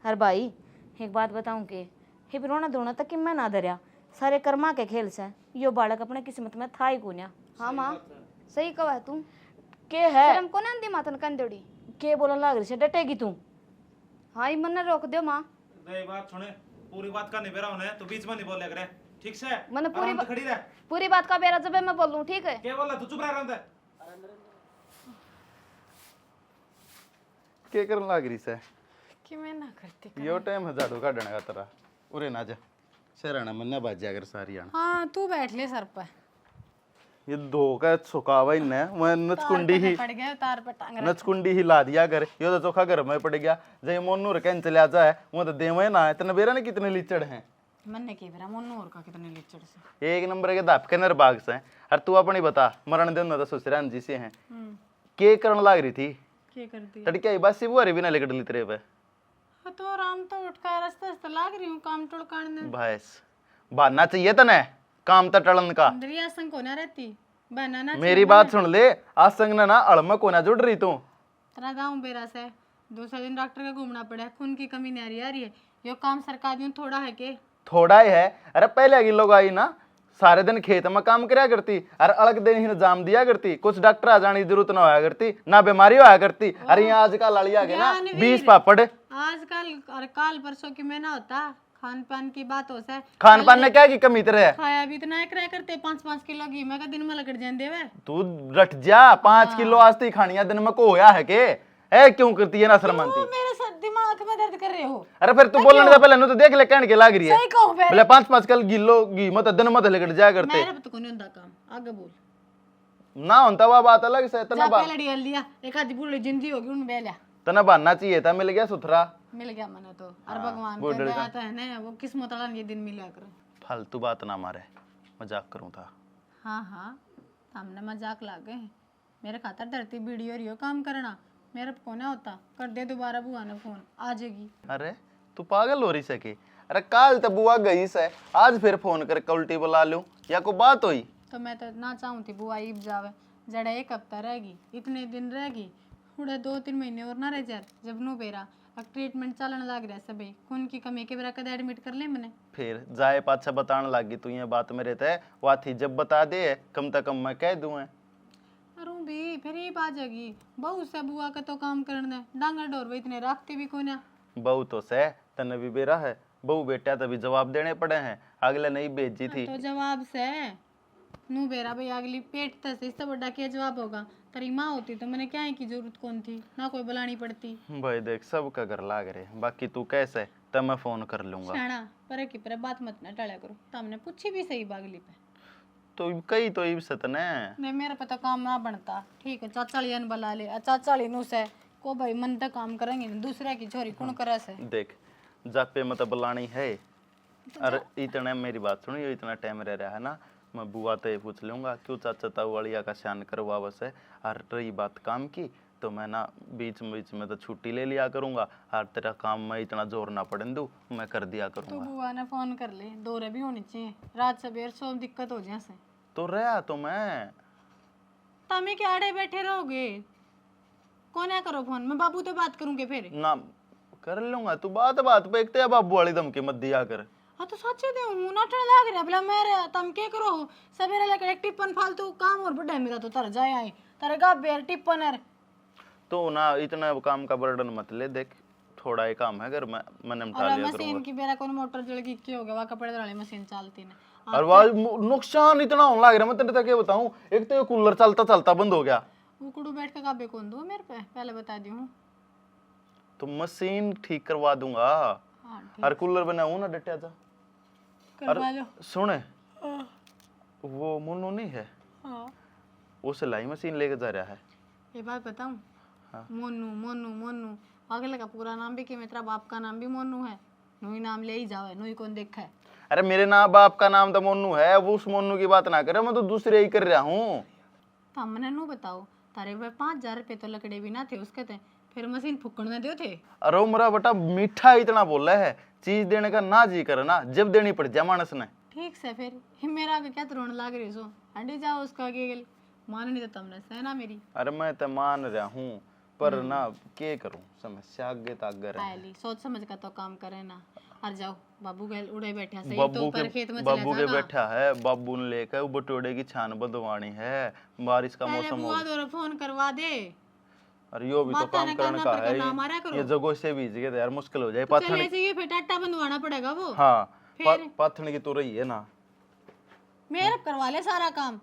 अरे भाई एक बात बताऊं के हिप रोना धोना तक कि मैं ना धरया सारे कर्मा के खेल से यो बालक अपने किस्मत में था ही कोन्या। हाँ माँ सही कहा है तू। के है शर्म को ना दी मातन कंदोड़ी के बोलन लाग रही से डटेगी तू। हाँ ही मन रोक दो माँ। नहीं बात सुने पूरी बात का निबेरा होने तो बीच में नहीं बोले करे ठीक से मैंने आराम से खड़ी रह। पूरी बात का बेरा जब मैं बोलूँ ठीक है। क्या बोला तू चुप रह रहा के करन लाग रही से कि मैं ना करती यो टाइम है झाड़ू काटने का तेरा उरे ना जा शरण मन्ना बाज जाकर सारी आना। हाँ तू बैठ ले सर पर ये दो का सुखावा ही न मैं नचकुंडी ही पड़ गया तार पर टांग रहा। नचकुंडी ही ला दिया कर यो तो चोखा घर में पड़ गया जय मोनू रकन चले जाए वो तो देवे ना इतने बेरा ने कितने लीचड़ हैं मन ने के बेरा मोनू और का कितने लीचड़ से एक नंबर के दाप के नर बाग से और तू अपनी बता मरण दिन तो ससुराल जी से हैं के करन लाग रही थी के करती तड़के आई बस वो भी ना लेकर ली तेरे पे तो आराम तो उठ कर रास्ते रास्ते लाग रही हूँ काम टोड़ काटने भैंस बहाना चाहिए तने काम तो टलन का दरिया संग को ना रहती बनाना मेरी बात सुन ले आज संग ना अड़म को ना जुड़ रही तू तेरा गाँव बेरा से दूसरे दिन डॉक्टर का घूमना पड़ा खून की कमी नहीं आ रही है यो काम सरकारी थोड़ा है के थोड़ा ही है अरे पहले की लोग आई ना सारे दिन खेत में काम कराया करती अरे अलग दिन ही जाम दिया करती कुछ डॉक्टर आ जाने की जरूरत ना होया करती ना बीमारी होया करती। अरे यहाँ आजकल लड़िया के ना 20 पापड़ आजकल और काल परसों की में ना होता खान पान की बात हो से खान पान ने क्या की कमी तेरे खाया भी इतना एक करते 5-5 किलो घी मैं का दिन में लगड़ जाते वे तू रट जा 5 किलो आस्ती खानिया दिन में को होया है के है क्यों करती है ना शर्मांती मेरे साथ दिमाग में दर्द कर रहे हो। अरे फिर तू बोलने से पहले नु तो देख ले कहने के लाग रही है सही कहूं फिर बोले 5-5 किलो गिलो घी मत दिन मत लेकर जाया करते मेरे तो नहीं होता काम आगे बोल ना होता वो बात अलग से तना जा पहले डियल लिया एक आधी पूरी जिंदगी होगी उन बेलिया तना बनना चाहिए था मिल गया सुथरा मिल गया मने तो और भगवान के दया तो है ना वो किस्मत वाला ये दिन मिला कर फालतू बात ना मारे मजाक करूं था। हाँ हाँ हमने मजाक लागे मेरे खातर धरती बीड़ी और यो काम करना मेरा फोन होता कर दे दोबारा बुआ ने फोन आ जाएगी। अरे तू पागल हो रही सके अरे काल तो बुआ गई से आज फिर फोन कर उल्टी बुला लूं या को बात हुई तो मैं तो ना चाहूँ थी बुआ ईब जावे जड़ा एक हफ्ता रहेगी इतने दिन रहेगी थोड़ा 2-3 महीने और ना रह जाए जब नो बेरा अब ट्रीटमेंट चलने लग रहा है सभी खून की कमी के बेरा कद एडमिट कर ले मैंने फिर जाए पाछा बताने लगी तू ये बात मेरे ते वो थी जब बता दे कम से कम मैं कह दूं अरे भी फिर ये बात जाएगी बहू से बुआ का तो काम करना है डांगा डोर वे इतने रखते भी कोना बहू तो से तने भी बेरा है बहू बेटा तभी जवाब देने पड़े हैं अगले नहीं भेजी थी तो जवाब से नू बेरा भाई अगली पेट तक इससे बड़ा क्या जवाब होगा तेरी माँ होती तो मैंने क्या है की जरूरत कौन थी ना कोई बुलानी पड़ती भाई देख सब का घर लाग रहे बाकी तू कैसे तब मैं फोन कर लूंगा शाना पर की पर बात मत ना टाला करो तुमने पूछी भी सही बागली पे तो कई तो इब सतने नहीं मेरा पता काम ना बनता ठीक है चाचालियन बुला ले चाचाली नु से को भाई मन तक काम करेंगे दूसरे की छोरी कौन करे से देख जापे मत बुलानी है अरे इतना मेरी बात सुनियो इतना टाइम रह रहा है ना मैं बुआ तो ये पूछ लूंगा क्यों चाचा ताऊवालिया का शान करवा बस है और रही बात काम की तो मैं ना बीच में तो छुट्टी ले लिया करूंगा और तेरा काम में इतना जोर ना पड़न दूं मैं कर दिया तू करूंगा। बुआ ने फोन कर ले दौरे भी होनी चाहिए रात सवेर सो दिक्कत हो जाए से तो रहा तो मैं तमें क्या आड़े बैठे रहोगे कौन है करो फोन मैं बाबू तो बात करूंगे फिर ना कर लूंगा तू बात पे एक तो बाबू वाली धमकी मत दिया कर। हाँ तो सच्चे दे हूं नाटक लाग रहा भला मेरे तुम क्या करो सवेरे लेकर एक टिप्पन फालतू काम और बड़ा मेरा तो तर जाए आए तारे का बेर टिप्पन है तो ना इतना काम का बर्डन मत ले देख थोड़ा ही काम है अगर मैं निपटा और लिया मशीन करूंगा। की बेरा कौन मोटर जल की क्या हो गया वहां कपड़े वाली मशीन चलती है और वो नुकसान इतना होने लग रहा है मैं तेरे तक ये बताऊं एक तो ये कूलर चलता बंद हो गया उकड़ू बैठ के काबे कौन दो मेरे पे पहले बता दी हूं तो मशीन ठीक करवा दूंगा हां और कूलर बनाऊं ना डटिया जा करवा लो सुने वो मुन्नू नहीं है हां वो सिलाई मशीन लेके जा रहा है। ये बात बताऊं हाँ। मोनू मोनू मोनू अगले का पूरा नाम भी कि मेरा बाप का नाम भी मोनू है नूही नाम ले ही जाओ नूही कौन देखा है अरे मेरे ना बाप का नाम तो मोनू है वो उस मोनू की बात ना करे मैं तो दूसरे ही कर रहा हूँ। तो हमने नू बताओ तारे भाई 5,000 रुपये तो लकड़े भी ना थे उसके थे फिर मशीन फुकड़ में दे थे। अरे वो मेरा बेटा मीठा इतना बोल रहा है चीज देने का ना जी करे ना जब देनी पड़ जाए मानस ने ठीक से फिर मेरा आगे क्या तो रोने लाग रही सो हंडी जाओ उसका आगे मान नहीं तो तुमने सहना मेरी। अरे मैं तो मान रहा हूँ पर ना के करूं, समस्या आगे तागे रहे। आयली सोच समझ कर तो काम करे ना। और जाओ बाबू गए उड़े बैठा सही बाबू तो पर के खेत में बाबू चला के जागा। बैठा है, बाबू ने लेकर वो बटोड़े की छान बदवानी है, बारिश का पहले मौसम हो। बुआ दो फोन करवा दे। अरे यो भी तो माता काम ने करने करना का पर है, करना हमारा करो। ये जगह से बीज गए तो यार मुश्किल हो जाए। चले पाथन से ये फिर टाटा बंधवाना पड़ेगा वो। हाँ फिर? पाथन की तो रही है ना। मेरे करवा ले सारा काम।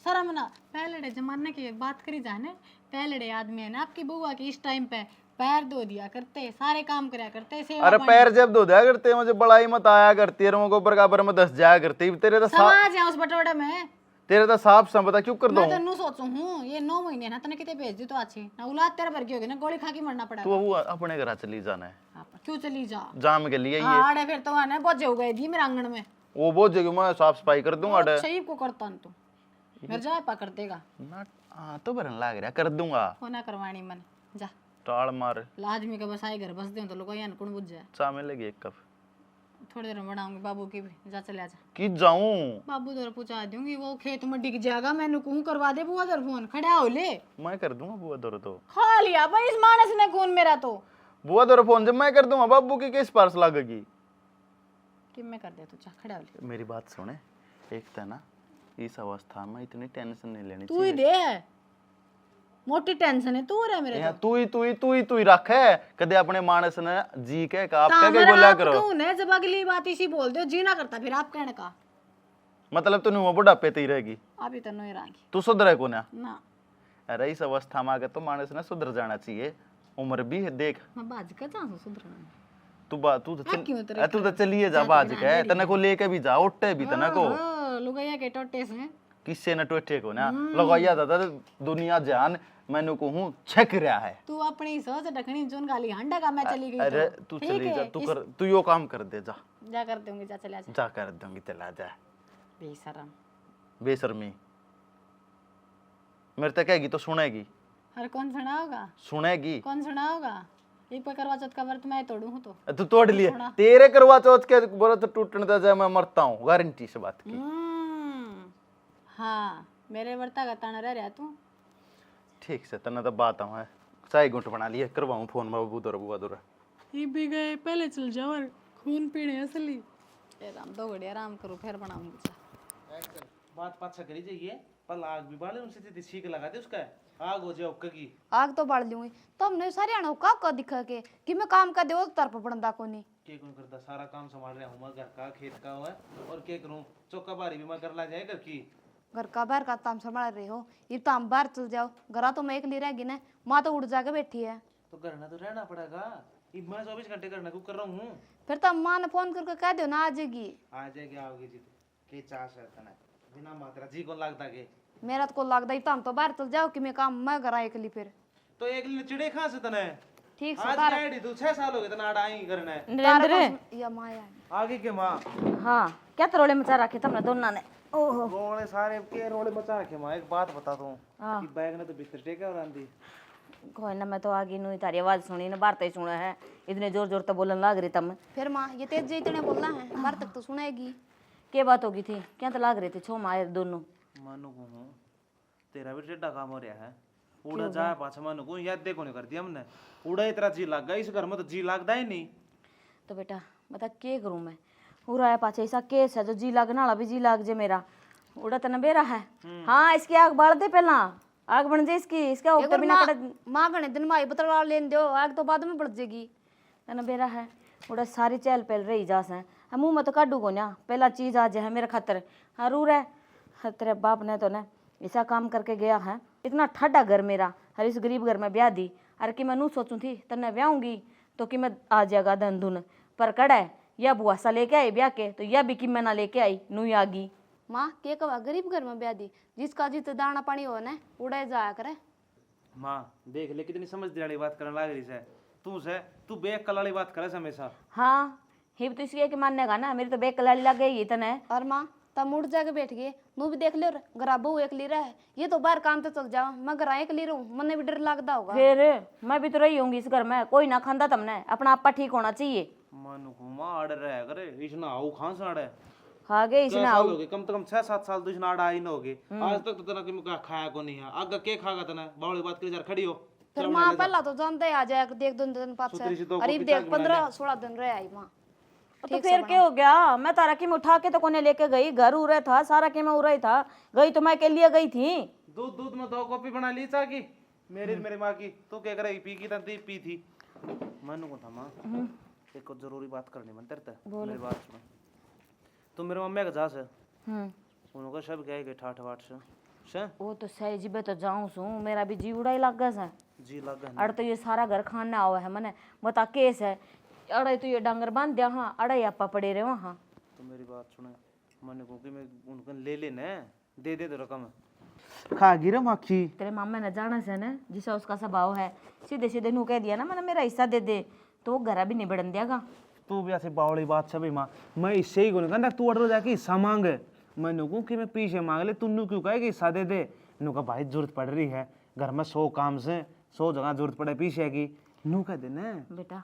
शर्म ना, पहले जमाने की बात करी जाने, पहले आदमी है ना आपकी बुआ की इस टाइम पे पैर धो दिया करते, सारे काम करया करते, सेवा अरे पानी। पैर जब धो दिया करते, मुझे बड़ाई मत आया करती है, को बराबर में 10 जाया करती। तेरे तो समाज है उस बटोड़े में। तेरे तो साफ संपदा क्यों कर दो। मैं तो नू सोचू हूँ ये 9 महीने ना तने किते भेज दी तो अच्छी ना, औलाद तेरे भर की होगी ना, गोली खा के मरना पड़ेगा। तू वो अपने घर चली जाना है, क्यों चली जा जाम के लिए ये आड़े फिर तो आने बोझे हो गए दी मेरे आंगन में। वो बोझ जगह मैं साफ सफाई कर दूंगा। अरे सही को करता हूं तू घर जाए पकड़ देगा ना, हाँ तो भरन लाग रहा, कर दूंगा। होना करवानी मन जा टाल मार लाजमी का बस आए घर बस दे तो लोग यान कौन बुझ जाए। चा मिलेगी एक कप, थोड़ी देर में बनाऊंगी बाबू की भी, जा चले जा। कि जाऊं बाबू दर पूछा दूंगी वो खेत में डिग जाएगा, मैंने कहूं करवा दे बुआ दर फोन खड़ा हो ले। मैं कर दूंगा बुआ दौर तो। खा लिया भाई इस मानस ने खून मेरा तो। बुआ दौर फोन जब मैं कर दूंगा, बाबू की किस पार्स लगेगी। कि मैं कर दे तू, जा खड़ा हो ले। मेरी बात सुने, एक था ना इस अवस्था में इतनी टेंशन नहीं लेनी तू ही चाहिए। दे मोटी टेंशन है तू रे मेरे यहाँ तो। तू ही रख है कदे अपने मानस ने जी के का आप कह के बोला करो। कौन है जब अगली बात इसी बोल दो जीना करता फिर आप कहने का मतलब तू वो बुढ़ापे ते ही रहेगी, आप ही तो नहीं रही तू सुधरे को ना। ना। अरे इस अवस्था में आके तो मानस ने सुधर जाना चाहिए, उम्र भी है देख। मैं बाज का चाहूं सुधरना। तू तो क्यों तू तो चलिए जा बाज के, तने को लेके भी जा, उठे भी तना को लुगाइया के टोटे से किससे न टोटे को ना लगाया था दुनिया जान मैंने को हूं छक रहा है। तू अपनी सोच ढकनी जोन गाली हंडा का मैं चली गई अरे तो। तू ठीक चली है, जा, तू कर, तू यो काम कर दे जा। जा कर दूंगी, जा चला जा। जा कर दूंगी, चला जा। बेशरम बेशर्मी मेरे तक कहेगी तो सुनेगी। अरे कौन सुना होगा, सुनेगी कौन सुना होगा। एक पे करवा चौथ का व्रत मैं तोड़ू हूं तो। तू तोड़ लिए तेरे करवा चौथ के व्रत टूटने दे जाए मैं मरता हूँ, गारंटी से बात की। हाँ मेरे व्रता का ताना रह रहा तू। ठीक से तना तो बात है, चाय गुंट बना लिए करवाऊं फोन में बुआ दौरा। ये भी गए पहले चल जाओ और खून पीने असली। ए राम दो घड़ी आराम करो फिर बनाऊंगी। बात पाछा करी जाइए, पर आग भी बाले उनसे सीधी छीक लगा दे उसका, आग हो जाए उक्का की। आग तो बाल लूंगी तो हमने सारे आना का दिखा के कि मैं काम कर दे वो तरफ पड़ंदा को नहीं। के कौन करता, सारा काम संभाल रहा हूँ मैं, घर का खेत का है, और क्या करूँ, चौका बारी भी मैं कर ला जाए घर की। घर का बाहर का काम संभाल रहे हो, ये तो हम बाहर चल जाओ, घरा तो मैं एकली रहेगी ना, माँ तो उड़ जाके बैठी है। तो करना तो रहना पड़ेगा, ये मैं 24 घंटे करना क्यों कर रहा हूँ। फिर तो माँ ने फोन करके कह दो ना आ जाएगी। आ जाएगी, आओगी जी के चास है तना बिना मात्रा जी कौन लगता के। मेरा तो को लगता ही तो हम तो बाहर चल जाओ कि मैं काम मैं घर एकली फिर। तो एक लिए चिड़े कहाँ से तने ठीक से आज तारा कैडी तू 6 साल हो गए तना आड़ा ही करना है नरेंद्र या माया आगे के माँ हाँ क्या तरोड़े मचा रखे तुमने दोनों ने। ओहो रोले सारे के रोले मचा रखे माँ। एक बात बता दूं हाँ। कि बैग ने तो बिस्तर टेका और आंधी। कोई ना, मैं तो आगे नहीं तारी आवाज सुनी ना, बार तक सुना है, इतने जोर जोर तो बोलन लग रही तम। फिर माँ ये तेज जी इतने बोलना है बाहर तक तो सुनेगी। क्या बात होगी थी, क्या तो लाग रहे थे छो माए दोनों। मानो को हूँ तेरा भी टेढ़ा काम हो रहा है, उड़ा जाए पाछा मानो को याद देखो नहीं कर दिया हमने, उड़ा इतना जी लग गया, इस घर में तो जी लगता ही नहीं। तो बेटा बता क्या करूं मैं, उराया पाछे ऐसा केस है जो जी लगने वाला भी जी लाग जे मेरा, उड़ा तो बेरा है। हाँ इसकी आग बाल दे पहला, आग बन जाए इसकी, इसका ऊपर बिना कड़े माँ घने दिन माई बतला लेन दो, आग तो बाद में बढ़ जाएगी। तना बेरा है, उड़ा सारी चहल पहल रही जास है, मुंह में तो काटू को ना, पहला चीज आज है मेरे खातर। हाँ रू रहा तेरे बाप ने तो ना ऐसा काम करके गया है, इतना ठंडा घर मेरा, हर इस गरीब घर में ब्याह दी। अरे कि मैं नू सोचूं थी तन्ने ब्याहूंगी तो कि मैं आ जाएगा धन धुन, पर कड़ा या बुआ सा लेके आई ब्याह के, तो यह भी कि मैं ना लेके आई नू ही आगी। माँ के कवा गरीब घर में ब्याह दी, जिसका जित दाना पानी हो ना उड़े जाया करे। माँ देख ले कितनी समझदारी वाली बात करने लग रही है तू बेक कल वाली बात करे हमेशा। हाँ हिब तो इसलिए कि मानने का ना, मेरी तो बेक कलाड़ी लग गई तने। और माँ तब मुड़ जाके बैठ गए, मुँह भी देख लो घर बहू एक ली रहा है, ये तो बाहर काम तो चल जाओ, मैं घर एक ली रहूँ, मन भी डर लगता होगा। फिर मैं भी तो रही होंगी इस घर में, कोई ना खांदा तुमने, अपना आपा ठीक होना चाहिए। मानो को माँ आड़ रहा करे, इसना आओ खान से आड़े हाँ गे इसने साल हो गए, कम से कम 6-7 साल तो इसना आड़ा ही ना होगे। आज तक तो तना कि खाया को नहीं है, आगे के खागा तना बावली बात करी जार खड़ी हो। फिर माँ पहला तो जानते आ जाए देख 2 दिन बाद सुतरी सी से दो अरे कॉपी देख चाय बना 15-16 दिन रह आई माँ तो फिर क्या हो गया? मैं तारा की में उठा के तो कोने लेके गई, घर उरे था सारा के मैं उरे था, गई तो मैं के लिए गई थी। दूध दूध में 2 कॉपी बना ली चाय की, मेरी माँ की। तू क्या करे, पी की तंती पी थी। मन को था माँ, एक और जरूरी बात करनी मन तेरे से, मेरी बात सुन। तू मेरे मम्मी का जा से, उनका सब क्या है ठाठ वाठ से वो तो सही जी बे तो जाऊं सू, मेरा भी जी उड़ा ही लग गया जी लग गया। अड़ तो ये सारा घर खाना आवा है मने बता केस है, अड़े तो ये डांगर बांध दिया हाँ, अड़े आपा पड़े रहे वहाँ। तो मेरी बात सुने, मैंने कहा कि मैं उनको ले लेने दे दे तो रकम खा गिरे माखी। तेरे मामा ने जाना से ना जिसा उसका स्वभाव है, सीधे सीधे नू कह दिया ना मैंने मेरा हिस्सा दे दे तो वो घर भी नहीं बढ़न देगा। तू भी ऐसे बावड़ी बात छबी माँ, मैं इससे ही कहूँगा तू ऑर्डर जाके हिस्सा मांग। मैंने कहूँ कि मैं पीछे मांग ले, तू क्यों कहे कि हिस्सा दे दे। नू का भाई जरूरत पड़ रही है घर में, 100 काम से 100 जगह जरूरत पड़े पीछे की, नू कह देना। बेटा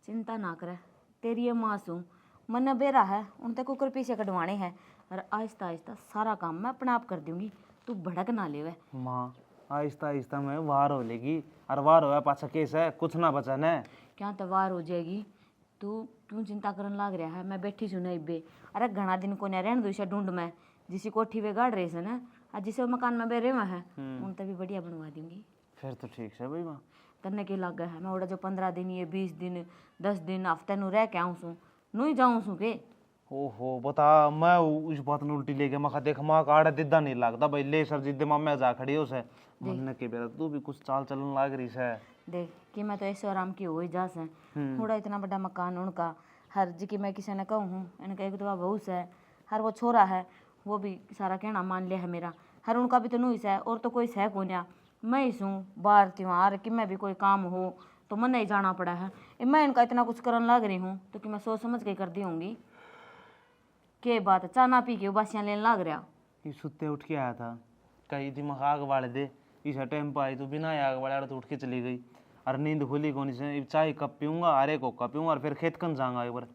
चिंता ना करे, तेरी ये मासूम मन बेरा है, उन तक कुकर पीछे कटवाने हैं और आहिस्ता आहिस्ता सारा काम मैं अपने आप कर दूंगी, तू भड़क ना ले। माँ आहिस्ता आहिस्ता में वार हो लेगी, और वार होया पाछा केस है, कुछ ना बचा न। क्या तो वार हो जाएगी, तू तू चिंता करने लग रहा है, मैं बैठी छू नहीं बे। अरे घना दिन को रहने दो इसे ढूंढ में, जिसी कोठी वे गाड़ रही से ना और जिसे मकान में बेरे में है उन तभी बढ़िया बनवा दूंगी। फिर तो ठीक है भाई माँ। तन्ने के लग गया है, मैं उड़ा जो 15 दिन ये 20 दिन 10 दिन हफ्ते नु रह के आऊँ सू, नू ही जाऊँ सू के। ओहो बता, मैं उस बात ने उल्टी ले गया। मैं देख माँ का आड़ा दिद्दा नहीं लगता भाई, ले सर जिद्दे माँ मैं जा खड़ी हो से मन के बेरा, तू भी कुछ चाल चलन लाग रही है। देख कि मैं तो ऐसे आराम की हो ही जा से, थोड़ा इतना बड़ा मकान उनका, हर जी की मैं किसी ने कहूँ हूँ इनका एक तो बहू है, हर वो छोरा है वो भी सारा कहना मान लिया है मेरा, हर उनका भी तो नू है और तो कोई है को ना, मैं ही सूँ बाहर त्योहार कि मैं भी कोई काम हो तो मन नहीं जाना पड़ा है। मैं इनका इतना कुछ करने लग रही हूँ तो कि मैं सोच समझ के कर दी होंगी। के बात चा ना पी के बासियाँ लेने लग रहा। ये सुत्ते उठ के आया था, कहीं दिमाग आग वाले दे, इस टाइम पर आई तो बिना आग वाले तो उठ के चली गई। और नींद खुली कौन से, चाय कप पीऊंगा, अरे को कप पीऊंगा और फिर खेत कन जाऊंगा एक बार।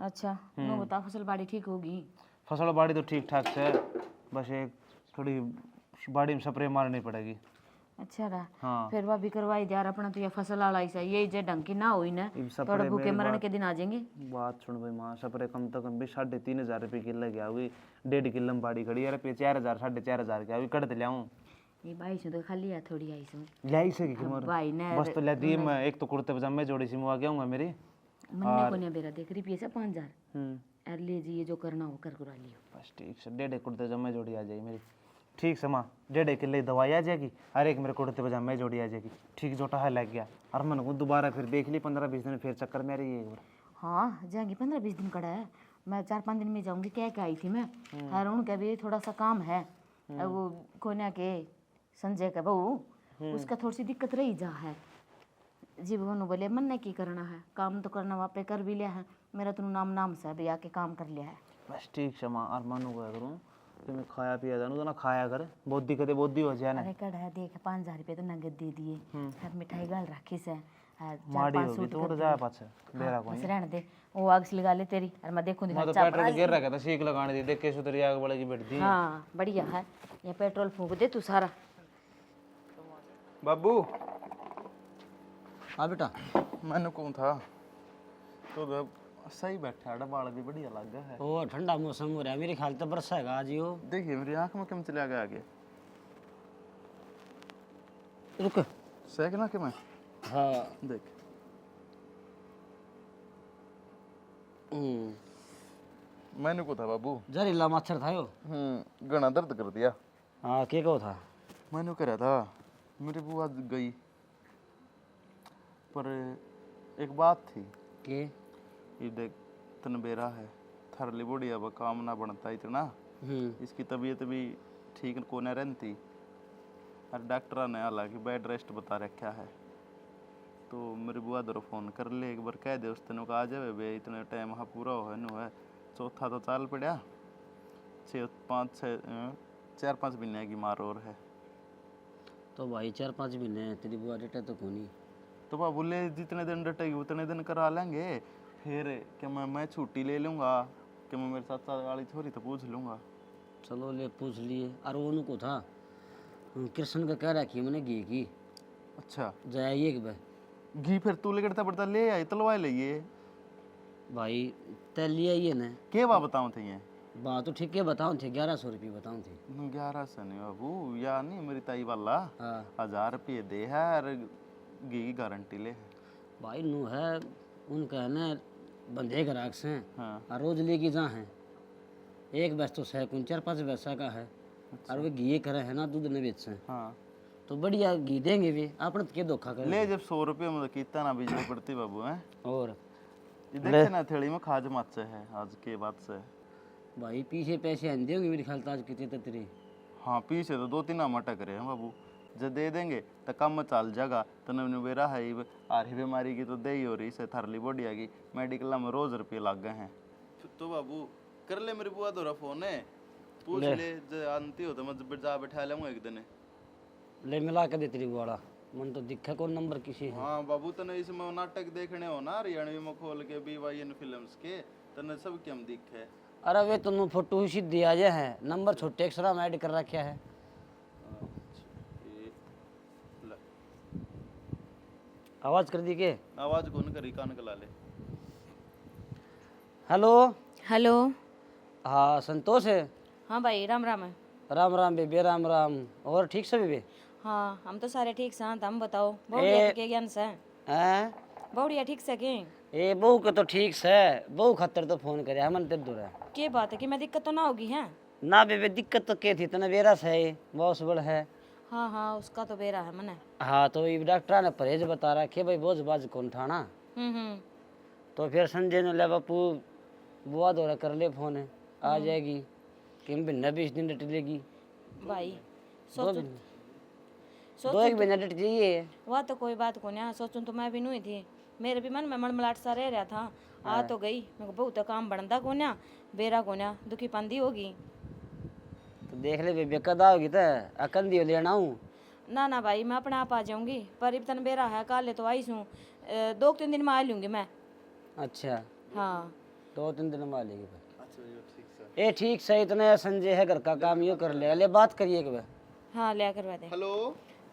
अच्छा नो बता, फसल बाड़ी ठीक होगी? फसल बाड़ी तो ठीक ठाक से, बस एक थोड़ी बाड़ी में स्प्रे मारनी पड़ेगी। अच्छा रहा। हाँ फिर वह भी करवाई यार, अपना तो ये फसल वाला ही सही, यही जे ढंग की ना हुई ना थोड़ा भूखे मरण के दिन आ जाएंगे। बात सुन भाई माँ, स्प्रे कम तो कम भी 3,500 रुपये किलो की हुई, 1.5 किलो में बाड़ी खड़ी है, 4,000 4,500 की हुई, कट ले आऊँ ये भाई से तो खाली है थोड़ी आई सो लाई से की मोर भाई ने बस तो ले दी। मैं एक तो कुर्ते पजामे जोड़ी सी मुआ के आऊंगा मेरी। मन्ने को नहीं बेरा देख रही पैसा 5,000 अरे ले जी, ये जो करना हो कर करा लियो। बस ठीक से 1.5 कुर्ते पजामे जोड़ी आ जाएगी मेरी। ठीक से माँ 1.5 किलो दवाई आ जाएगी और एक मेरे कुर्ते पजामे जोड़ी आ जाएगी। ठीक जोटा है लग गया और मन को दोबारा फिर देख ली 15-20 दिन फिर चक्कर में रही है। हाँ जाएंगी 15-20 दिन कड़ा है, मैं 4-5 दिन में जाऊंगी। क्या क्या आई थी मैं हारून का भी थोड़ा सा काम है, वो कोना के संजय का बहू उसका थोड़ी सी दिक्कत रही जा है जी। वो बोले मन ने की करना है, काम तो करना वहाँ पे कर भी लिया है, मेरा तो नाम से अभी आके काम कर लिया है। बस ठीक से माँ, और मानू क्या करूँ तो मैं खाया पिया जानू तो ना खाया कर, बहुत दिक्कत है, बहुत हो जाए ना। अरे कड़ा है देख 5,000 रुपये तो नगद दे दिए, हर मिठाई गाल रखी से माड़ी होगी तो उड़ जाए पाछे बेरा को बस रहने दे, वो आग से लगा ले तेरी और मैं देखूंगी। मैं तो पेट्रोल गिर रखा था, सीख लगाने दी, देख कैसे तेरी आग बढ़ेगी बैठती। हाँ बढ़िया है, ये पेट्रोल फूंक दे तू सारा। बाबू हाँ बेटा, मैंने कौन था तो जब सही बैठा है, बाल भी बढ़िया लग गया है। वो ठंडा मौसम हो रहा है, मेरे ख्याल तो बरसा है आज यो। देखिए मेरी आंख में कम चला गया आगे, रुक। सह ना कि मैं हाँ देख मैंने को था बाबू, जहरीला मच्छर था यो। गना दर्द कर दिया। हाँ के को था? मैंने करा था मेरी बुआ गई, पर एक बात थी के ये देख तनबेरा है, थरली बूढ़ी अब काम ना बनता इतना, इसकी तबीयत भी ठीक को न रहती और डॉक्टर ने हालांकि बेड रेस्ट बता रखा है। तो मेरी बुआ दर फोन कर ले एक बार, कह दे उस तेनों का आ जावे बे, इतने टाइम हाँ पूरा हो नु है। चौथा तो चाल पड़ा, 4-5 महीने की मार और है। तो भाई 4-5 महीने तेरी बुआ डेटा तो कोनी। तो वह बोले जितने दिन डटेगी उतने दिन करा लेंगे, फिर क्या मैं छुट्टी ले लूँगा, कि मैं मेरे साथ वाली छोरी तो पूछ लूँगा। चलो ले पूछ लिए। और वो उनको था कृष्ण का कह रहा कि मैंने घी की अच्छा जाएगी एक बार घी फिर तू लेकर पड़ता ले आई तलवाए ले ये भाई तय ले आइए ना। के बा बताऊं थे ये बात तो ठीक है बताऊँ थे 1100 रुपये बताऊँ थे। 1100 नहीं बाबू या नहीं मेरी ताई वाला हाँ 1000 रुपये दे है और घी की गारंटी ले है। भाई नू है उनका है ना बंदे ग्राहक से हाँ और रोज लेके जा है एक भैंस तो 4-5 भैंसा का है और वे घी करे है ना दूध न बेच हाँ तो बढ़िया घी देंगे वे आपने तो क्या धोखा कर ले जब 100 रुपये में कीता ना बिजली पड़ती बाबू है और ये देखे ना थैली में खाज मत से है आज के बात से भाई पीछे पैसे आंदे होंगे मेरे ख्याल से आज कितने तेरे। हाँ पीछे तो 2-3 अटक रहे हैं बाबू जब दे देंगे तो कम चल जाएगा तो नव बेरा है आरही बीमारी की तो दे ही हो रही से थरली बॉडी आएगी मेडिकल में रोज रुपये लग गए हैं तो बाबू कर ले मेरी बुआ दोरा फोन है पूछ ले जो आनती हो तो मैं जा बैठा लूंगा एक दिन ले मिला के दे तेरी वाला मन तो दिखा कौन नंबर किसी है। हाँ बाबू तने इसमें नाटक देखने हो ना हरियाणवी में खोल के BYN फिल्म्स के तने सब क्या दिखे अरे वे तुम फोटो ही सीधी आ जाए है नंबर छोटे अक्षरा में ऐड कर रखा है। आवाज कर दी के आवाज कौन करी कान कला ले हेलो हेलो। हाँ संतोष है। हाँ भाई राम राम है। राम राम बेबे राम राम और ठीक से बेबे हाँ हम तो सारे ठीक से हैं, हम बताओ बहुड़िया के ज्ञान से हैं बहुड़िया ठीक से के ए बहू के तो ठीक से बहू खतर तो फोन करे हमन तेरे दूर है के बात है कि मैं दिक्कत तो ना होगी है। ना बेबे दिक्कत तो के थी तना वेरस है बहुत बड़ है। हाँ हाँ उसका तो बेरा है मने। हाँ तो ये डॉक्टर ने परहेज बता रखे भाई बोझ बाज कौन ठाना तो फिर संजय ने ले बापू बुआ दौरा कर ले फोन आ जाएगी कि महीना 20 दिन डट लेगी भाई दो सोचो दिन 2-1 महीना डट जाइए। वह तो कोई बात को नहीं सोचूं तो मैं भी नहीं थी मेरे भी मन में मड़मड़ाहट सा रह रहा था आ तो गई मैं बहुत काम बनता कोन्या बेरा कोन्या दुखी पंदी होगी तो देख ले बेबे कद आओगी तो अकन दियो लेना हूँ ना ना भाई मैं अपने आप आ जाऊंगी पर इब तन बेरा है काले तो आई हूँ 2-3 दिन में आ लूंगी मैं। अच्छा हाँ 2-3 दिन में आ लेगी ए ठीक से इतने संजय है घर का काम यो कर ले ले बात करिए एक बार। हाँ ले करवा दे। हेलो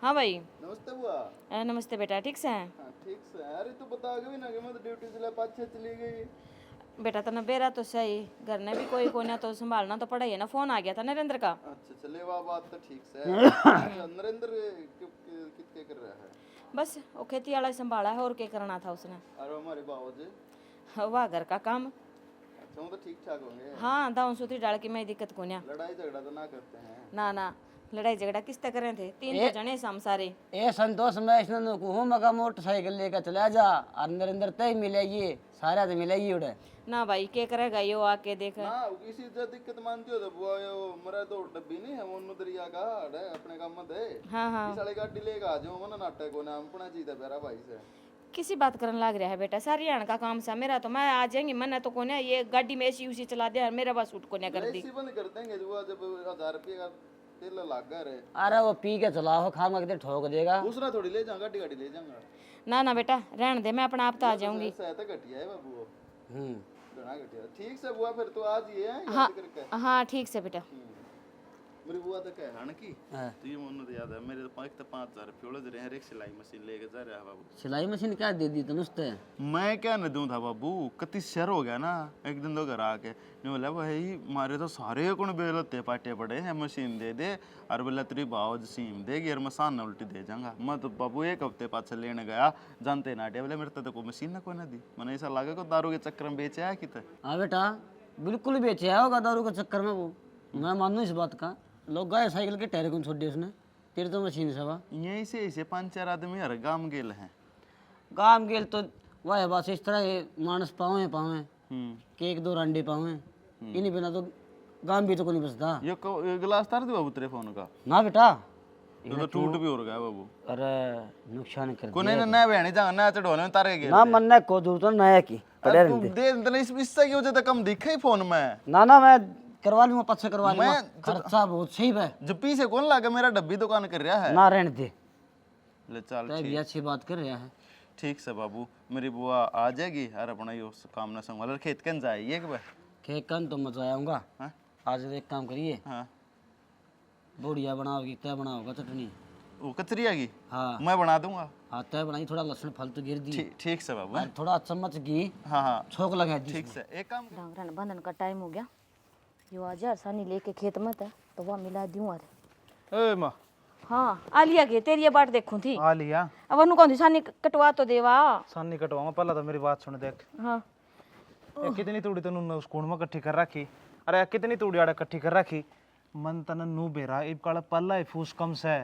हाँ भाई नमस्ते बुआ नमस्ते बेटा ठीक से है हाँ ठीक से अरे तू बता गई ना कि मैं तो ड्यूटी से 5-6 चली गई बेटा तना बेरा तो सही घर ने भी कोई कोना तो संभालना तो पड़ा ही है ना फोन आ गया था नरेंद्र का। अच्छा चले वाह बात तो ठीक से नरेंद्र कितने कर रहा है बस वो खेती वाला ही संभाला है और क्या करना था उसने। अरे हमारे बाबू जी वाह घर का काम। अच्छा वो तो ठीक ठाक होंगे हाँ दाऊं सूत्री डाल के मैं दिक्कत को नहीं। लड़ाई झगड़ा तो ना करते हैं ना ना लड़ाई झगड़ा किस तरह करे थे 3 तो जने हम सारे। ए संतोष मैं इसने कहूँ मगा मोटरसाइकिल लेकर चला जा और नरेंद्र तय मिलेगी सारा तो मिलेगी उड़े ना भाई क्या करेगा यो आके देख। ना किसी से दिक्कत मानती हो तो बुआ यो मरा तो डब्बी नहीं है वो दरिया का है अपने काम में दे हाँ हाँ इस वाले गाड़ी लेके आ जाओ मन नाटक को नाम अपना जीता प्यारा भाई से किसी बात करने लग रहा है बेटा सारी हरियाणा का काम सा मेरा तो मैं आ जाएंगी मन तो कोने ये गाड़ी में ऐसी उसी चला दे मेरा बस सूट कोने कर दी। ऐसी बंद कर देंगे जो जब 1000 रुपये का तेल लग गया रे अरे वो पी के चलाओ खाम के ठोक देगा दूसरा थोड़ी ले जाऊंगा गाड़ी ले जाऊंगा ना ना बेटा रहने दे मैं अपना आप तो आ जाऊंगी। ऐसा तो घटिया है बाबू घना घटिया ठीक से बुआ फिर तो आज ही है हाँ याद करके हाँ ठीक से बेटा। मेरी बुआ तो कह हन की हाँ। तो ये मन तो याद है मेरे तो 5000 रुपये उड़ रहे हैं एक सिलाई मशीन लेके जा रहा है बाबू सिलाई मशीन क्या दे दी तुम उसते मैं क्या न दूं था बाबू कति शर हो गया ना एक दिन तो घर आके नहीं बोला भाई मारे तो सारे कौन बेलते पाटे पड़े हैं मशीन दे दे और बोला तेरी बावज सीम देगी और मैं सामने उल्टी दे जाऊंगा मैं तो बाबू 1 हफ्ते पाछे लेने गया जानते ना बोले मेरे तो कोई मशीन ना कोई ना दी मैंने ऐसा लगा को दारू के चक्कर में बेचे है कितने। हाँ बेटा बिल्कुल बेचे होगा दारू के चक्कर में वो मैं मानू इस बात का लोग गए साइकिल के टायर को छोड़ दिए उसने तेरे तो मशीन सवा यहीं से ऐसे 5-4 आदमी हर गांव गेल हैं गांव गेल तो वह बस इस तरह मानस पावे कि 1-2 अंडे पावे इन्हीं बिना तो गांव भी तो कोई नहीं बसता। ये गिलास तार दे बाबू तेरे फोन का ना बेटा तो टूट भी हो गया बाबू अरे नुकसान कर कोने ने नया बहनी जा नया चढ़ोले में तारे गए ना मन को दूर तो नया की पड़े तू दे इतने इससे क्यों जो कम दिखे ही फोन में ना मैं करवा लूंगा पद से करवा लूंगा खर्चा बहुत सही है जो पीछे कौन लागे मेरा डब्बी दुकान कर रहा है ना रहने दे ले चल तो भी अच्छी बात कर रहा है। ठीक से बाबू मेरी बुआ आ जाएगी और अपना ये काम ना संभाल खेत कन जाएगी एक बार खेकन तो मजा आऊंगा हाँ आज एक काम करिए हाँ बढ़िया बनाओगी क्या बनाओगा चटनी वो कचरी आगी हाँ मैं बना दूंगा। हाँ तय बनाई, थोड़ा लहसुन फालतू गिर दी ठीक से बाबू। और थोड़ा चम्मच घी हाँ हाँ छोक लगा दी ठीक से। एक काम डांगरा बंधन का टाइम हो गया, यो आ जा आसानी लेके खेत में था तो वह मिला दूँ। अरे ए माँ हाँ आ लिया के तेरी ये बाट देखूं थी। आ लिया अब वनु कौन थी सानी कटवा तो देवा। सानी कटवाऊंगा, पहला तो मेरी बात सुन देख। हाँ ये कितनी तूड़ी तूने उस कुंड में इकट्ठी कर रखी, अरे यार कितनी तूड़ी आड़े इकट्ठी कर रखी, मन तन नू बेरा इब काला पल्ला है फूस कम से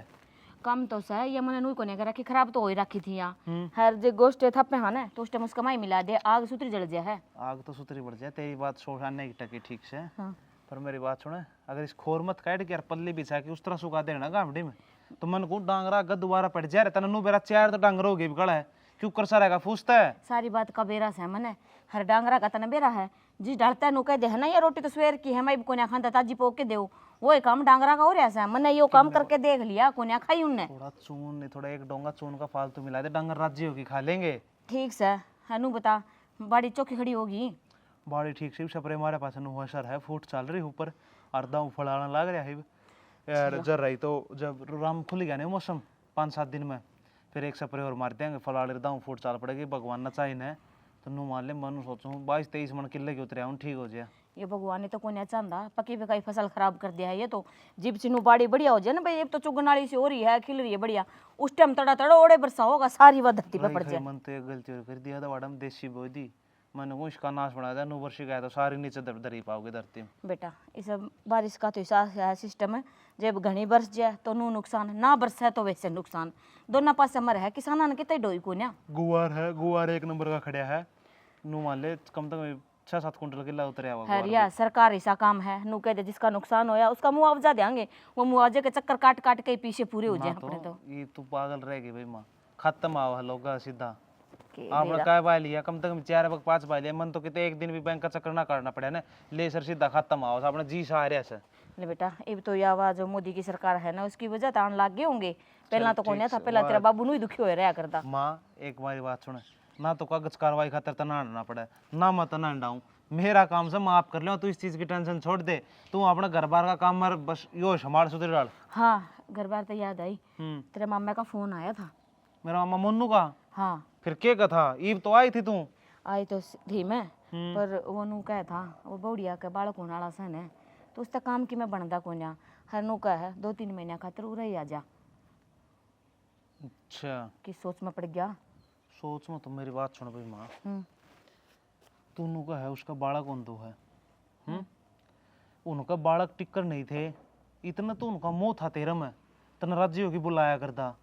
कम तो सह ये मैंने नू को नहीं कर रखी, खराब तो हो ही रखी थी यहाँ। हर जे गोश्त थप्पे हाँ ना तो उस टाइम उसका माई मिला दे, आग सुतरी जल जाए है। आग तो सुतरी बढ़ जाए, तेरी बात सोचाने की टकी ठीक से। हाँ पर मेरी बात सुने, अगर इस खोर मत काट के यार पल्ली बिछा के उस तरह सुखा देना गांवडी में तो मन को डांगरा गद दोबारा पड़ जाए, तन नू बेरा चार तो डांगर हो गई गड़ा है क्यों कर सा रहेगा फूसता है। सारी बात का बेरा से मने हर डांगरा का तना बेरा है, जिस डालता है नु कह दे है ना ये रोटी तो सवेर की है, मैं कोन्या खांदा ताजी पोक के देऊ, वो ही काम डांगरा का हो रहा है। मैंने यो काम करके देख लिया, कोन्या खाई उनने। थोड़ा चून नहीं, थोड़ा एक डोंगा चून का फालतू मिला दे, डांगर राज्य होगी खा लेंगे। ठीक से है नू बता, बाड़ी चौकी खड़ी होगी बाड़ी ठीक से सपरे हमारे पास नु असर है, फूट चल रही ऊपर अर्धा फलाना लग रहा है यार। जर रही तो जब राम खुल गया ना मौसम 5-7 दिन में, फिर एक सपरे और मार देंगे, फलाड़ दाऊ फूट चाल पड़ेगी, भगवान ना चाहिए ना तो नू मान ले। मन सोचूं 22-23 मन किले के उतरे ठीक हो जाए। ये भगवान ने तो कोन्या चांदा पकी पकाई फसल खराब कर दिया है। ये तो जिब से नू बाड़ी बढ़िया हो जाए ना भाई, अब तो चुगनाली से हो रही है, खिल रही है बढ़िया, उस टाइम तड़ा तड़ा ओड़े बरसा होगा, सारी वह धरती पे पड़ जाए। मन तो एक गलती और कर दिया था वाडम देसी बोई दी, मैंने को इसका नाश बना दिया, नू वर्षी गया तो सारी नीचे दरी पाओगे धरती में। बेटा इस बारिश का तो ऐसा सिस्टम है, जब घनी बरस जाए तो नू नुकसान, ना बरस है तो वैसे नुकसान, दोनों पास मर है। किसाना ने कितने डोई को ना गुआर है, गुआर एक नंबर का खड़ा है, नू मान ले कम से कम 6-7 कुंटल किला उतरे हुआ। हरिया सरकार ऐसा काम है, नू कह दे जिसका नुकसान होया उसका मुआवजा देंगे, वो मुआवजे के चक्कर काट काट के पीछे पूरे हो जाए अपने। तो ये तू पागल रहेगी भाई माँ, खत्म आवा लोग सीधा के आपने काय बाय लिया, कम से कम 4-5 बाय लिया, मन तो कितने एक दिन भी बैंक का चक्कर ना काटना पड़े ना, ले सर सीधा खत्म आओ आपने जी सहारे से। ले बेटा अब तो यावा जो मोदी की सरकार है ना उसकी वजह तो आने लग गए होंगे, पहला तो कोन्या था, पहला तेरा बाबू नू ही दुखी हो रहा करता। माँ एक बारी बात सुने, ना तो कागज कार्रवाई खातर तनाना पड़े, ना मैं तनाडाऊं, मेरा काम से माफ कर लो, तू इस चीज की टेंशन छोड़ दे, तू अपना घर बार का काम मर बस यो संभाल सुधर डाल। हाँ घर बार तो याद आई, तेरे मामा का फोन आया था। मेरा मामा मुन्नू का? हाँ फिर क्या कथा, ईब तो आई थी तू? आई तो थी मैं, पर वो नू कह था वो बौड़िया के बालक होने वाला सन है, तो उसका काम की मैं बनता कोन्या, हर नू कह है 2-3 महीने खातिर उरे ही आ जा। अच्छा कि सोच में पड़ गया। सोच में तो मेरी बात सुन भाई माँ, तू का है उसका बालक कौन तो है, उनका बालक टिक्कर नहीं थे, इतना तो उनका मोह था तेरा में, तना राज्य की बुलाया करता,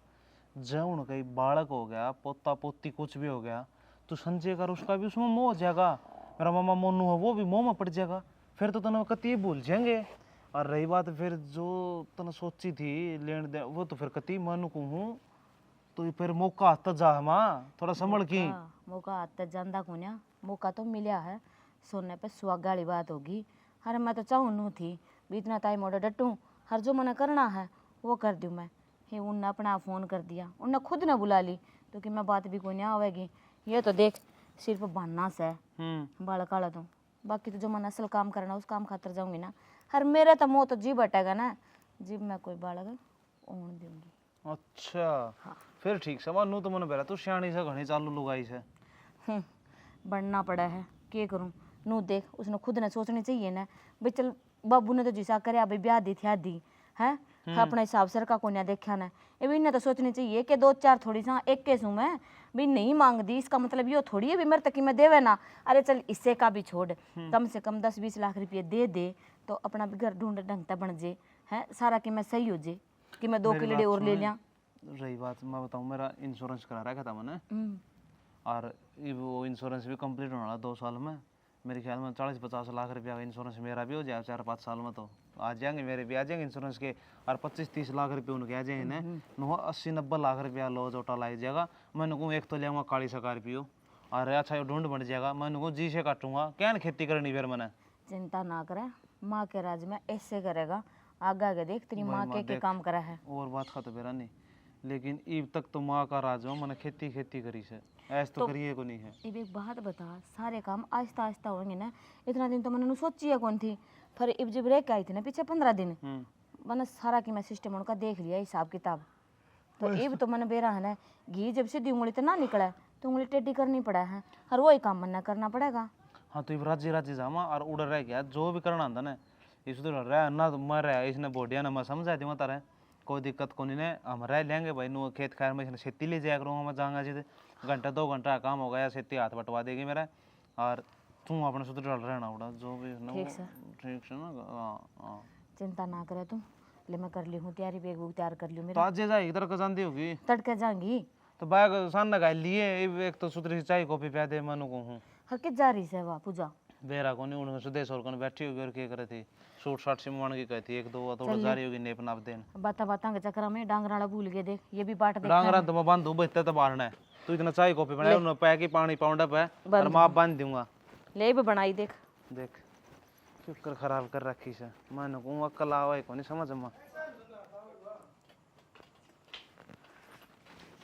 जब उनका बालक हो गया, पोता पोती कुछ भी हो गया, तो संजय कर उसका भी उसमें मोह हो जाएगा, मेरा मामा मोनू है वो भी मोह में पड़ जाएगा, फिर तो तना कति भूल जाएंगे। और रही बात फिर जो तना सोची थी लेन दे, वो तो फिर कति मन को हूँ, तो फिर मौका आता जा माँ, थोड़ा संभल की। मौका आता जानदा कोन्या, मौका तो मिला है, सोने पे सुहागा वाली बात होगी। अरे मैं तो चाहूँ नू थी भी इतना टाइम ऑर्डर डटूँ, हर जो मना करना है वो कर दूँ मैं। हे उनने अपना फ़ोन कर दिया, उनने खुद ने बुला ली, तो कि मैं बात भी कोई नहीं आवेगी। ये तो देख सिर्फ बहाना से बालक आला तो, बाकी तो जो मैं असल काम करना उस काम खातर जाऊँगी ना। हर मेरे तो मुँह तो जीभ हटेगा ना, जीभ में कोई बालक ओन दूंगी। अच्छा हाँ। फिर ठीक से नू तो मन बेरा तू सियाणी से घनी चालू लुगाई से बढ़ना पड़ा है, क्या करूँ। नू देख उसने खुद ने सोचनी चाहिए ना भाई, चल बाबू ने तो जिसा करे भाई ब्याह दी थी आदि है, अपने हिसाब से का कोन्या देखा ना, ये इन्हें तो सोचनी चाहिए कि 2-4 थोड़ी सा एक के सू मैं भी नहीं मांग दी, इसका मतलब ये थोड़ी है भी मेरे तक मैं देवे ना। अरे चल इससे का भी छोड़, कम से कम 10-20 लाख रुपये दे दे तो अपना भी घर ढूंढ ढंगता बन जे है सारा, कि मैं सही हो जे, कि मैं 2 किलो और ले लिया। रही बात मैं बताऊँ, मेरा इंश्योरेंस करा रखा था मैंने, और वो इंश्योरेंस भी कंप्लीट होने वाला 2 साल में, मेरे ख्याल में 40-50 लाख रुपया का इंश्योरेंस मेरा भी हो जाए 4-5 साल में, तो आ जाएंगे मेरे भी आ जाएंगे इंश्योरेंस के, और 25-30 लाख रुपये उनके आ जाएंगे ना, 80-90 लाख रुपया लो जोटा लाई जाएगा। मैंने कहूँ एक तो ले काली स्कॉर्पियो, और अच्छा ढूंढ बन जाएगा, मैंने कहूँ जी से काटूंगा, क्या खेती करनी फिर मैंने। चिंता ना करे, माँ के राज में ऐसे करेगा, आगे आगे देख तेरी माँ के काम करा है। और बात खत्म मेरा नहीं, लेकिन अब तक तो माँ का राज हो, मैंने खेती करी से, ऐसा तो करिए को नहीं है। अब एक बात बता, सारे काम आहिस्ता आहिस्ता होंगे ना, इतना दिन तो मैंने सोची है कौन थी, फिर अब जब रह के आई थी ना पीछे 15 दिन, मैंने सारा की मैं सिस्टम उनका देख लिया हिसाब किताब। तो ये भी तो मन बेरा है ना, घी जब सीधी उंगली तो ना निकला तो उंगली टेढ़ी करनी पड़ा है, और वही काम मन करना पड़ेगा। हाँ तो राजी राजी जामा और उड़ रह गया जो भी करना था ना इस तो रह ना तो मर रहा इसने बोडिया ना मैं समझा दूंगा तारे कोई दिक्कत को नहीं ने हम रह लेंगे भाई नु खेत खार में इसने खेती ले जाया करूँगा मैं जाऊँगा जी घंटा 2 घंटा का काम हो गया खेती हाथ बटवा देगी मेरा और तू अपने सुधर रहना उड़ा जो भी है ना ठीक सर। ठीक है ना हाँ हाँ चिंता ना करे तुम, ले मैं कर ली हूँ तैयारी, बैग वूग तैयार कर ली हूँ तो मेरा, आज जाए इधर का जानती होगी तड़के जाऊंगी। तो बैग सान लगा लिए एक तो सुधरी चाय कॉफी पिया दे मनु को हूँ हर किस जा रही से वाह पूजा, बेरा को नहीं उन्होंने सुदेश और कौन बैठी होगी और क्या करे थी सूट साट से मान की कहती एक दो थोड़ा जारी होगी नेप नाप देन बाता बाता के चक्कर में डांगराड़ा भूल गए, देख ये भी बाट देख। डांगरा तो मैं बांध दूं बहते तो बाहर है तू इतना चाय कॉफी बना उन्होंने पैक ही पानी पाउंड पे और मैं बांध दूंगा ले भी बनाई देख। देख क्यों कर खराब कर रखी से मैं कहूँ अक्ल आवा को नहीं समझ में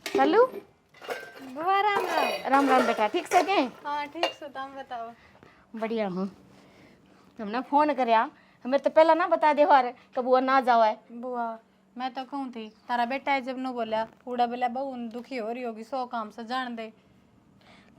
चलू बुआ राम राम। राम राम बेटा, ठीक से के? हाँ ठीक से, तुम बताओ। बढ़िया हूँ। हमने फोन करया, हमें तो पहला ना बता दे यार कब वो ना जाओ है। बुआ मैं तो कहूँ थी तारा बेटा है जब नो बोला पूरा बोला बहू दुखी हो रही होगी 100 काम से जान दे।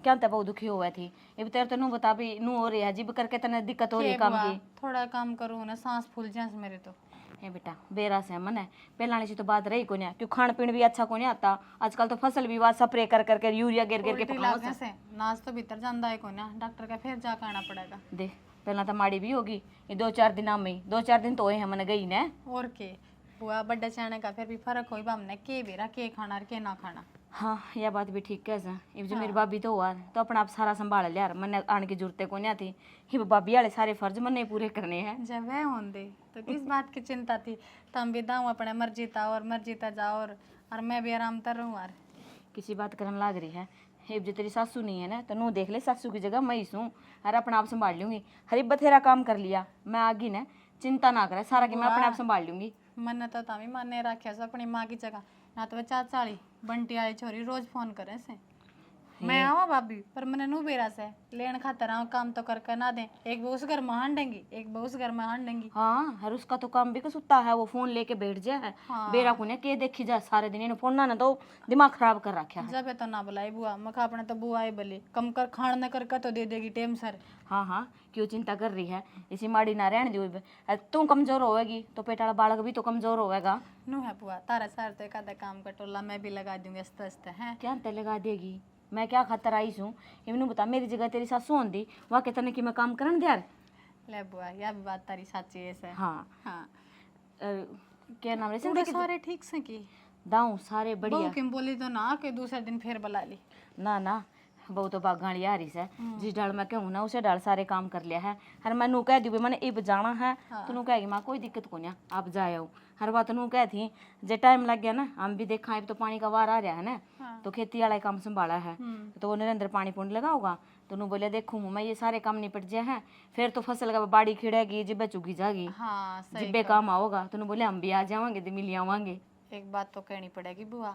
क्या तब बहुत दुखी हुआ थी, ये तेरे तो नू बता भी नू हो रही है जिब करके तने दिक्कत हो रही है काम बुआ, की। थोड़ा काम करूँ ना सांस फूल जाए मेरे तो। ए बेटा बेरा से मन है पहला से तो बात रही को नहीं, क्यों खान पीन भी अच्छा को नहीं आता आजकल, तो फसल भी बात स्प्रे कर करके यूरिया गिर गिर के उल्टी पकाओ लागने से नाच तो भीतर जांदा है को ना, डॉक्टर का फिर जा आना पड़ेगा। देख पहला तो माड़ी भी होगी ये 2-4 दिन में ही, 2-4 दिन तो है मन गई ने। और के बुआ बड्डे चाने का फिर भी फर्क होई बा हमने के बेरा के खाना और के ना खाना। हाँ यह बात भी ठीक है सर, ये जो मेरी भाभी तो हुआ तो अपना आप सारा संभाल लिया यार, मैंने आने की जरूरत को नहीं थी, ये भाभी वाले सारे फर्ज मैंने पूरे करने हैं। जब वह होंदे तो किस बात की चिंता थी, तम भी दाऊँ अपने मर्जी था और मर्जी था जाओ और मैं भी आराम कर रहूँ। यार किसी बात करने लाग रही है, ये जो तेरी सासू नहीं है ना तो नू देख ले सासू की जगह मैं ही हूँ, अरे अपना आप संभाल लूंगी, हरी बथेरा काम कर लिया मैं आगी ना, चिंता ना करे सारा कि मैं अपने आप संभाल लूंगी। मन तो तभी माने रखे सो अपनी माँ की जगह, ना तो वह चाचाली बंटी वाली छोरी रोज फोन करे से मैं आवा भाभी पर मैंने नू बेरा से लेन खातर आऊँ काम तो करके ना दे, एक वो उस घर में हान देंगी एक वो उस घर में हान देंगी। हाँ हर उसका तो काम भी कसुता है, वो फोन लेके बैठ जाए बेरा को के देखी जाए सारे दिन, इन्हें फोन ना तो दिमाग खराब कर रखा है। जब तो ना बुलाई बुआ मखा अपने तो बुआ ही बोली कम कर खान न कर तो दे देगी टेम सर। हाँ हाँ क्यों चिंता कर रही है, इसी माड़ी ना रहने दो, तू कमजोर होएगी तो पेट वाला बालक भी तो कमजोर होएगा। नू है बुआ तारा सार तो एक आधा काम का टोला मैं भी लगा दूंगी आस्ते आस्ते है। क्या ते लगा देगी, मैं क्या खातर आई हूँ ये मैंने बता, मेरी जगह तेरी सासू होंदी वहाँ के तने कि मैं काम करन दे यार। ले बुआ यह भी बात तारी सच्ची है से। हाँ हाँ क्या नाम पूरे है सारे ठीक से की दाऊ सारे बहू बढ़िया। किम बोली तो ना कि दूसरे दिन फिर बुला ली। ना ना बहु तो बागाड़ी आ रही है, जिस डाल मैं कहूँ ना उसे डाल सारे काम कर लिया है, हर मैं नू कह दी मैंने इब जाना है तो नू कहेगी माँ कोई दिक्कत को नहीं आप जाए आओ, हर बात नू कह थी जे टाइम लग गया ना हम भी देखा तो पानी का वार आ रहा है ना तो खेती वाला काम संभाला है तो वो अंदर पानी पुंड लगाओगा तो नू बोले देखूँ मैं ये सारे काम निपट जाए हैं फिर तो फसल का बाड़ी खिड़ेगी जिब्बे चुगी जाएगी हाँ सही जिब्बे काम आओगा तो नू बोले हम भी आ जाएंगे तो मिल आवांगे। एक बात तो कहनी पड़ेगी बुआ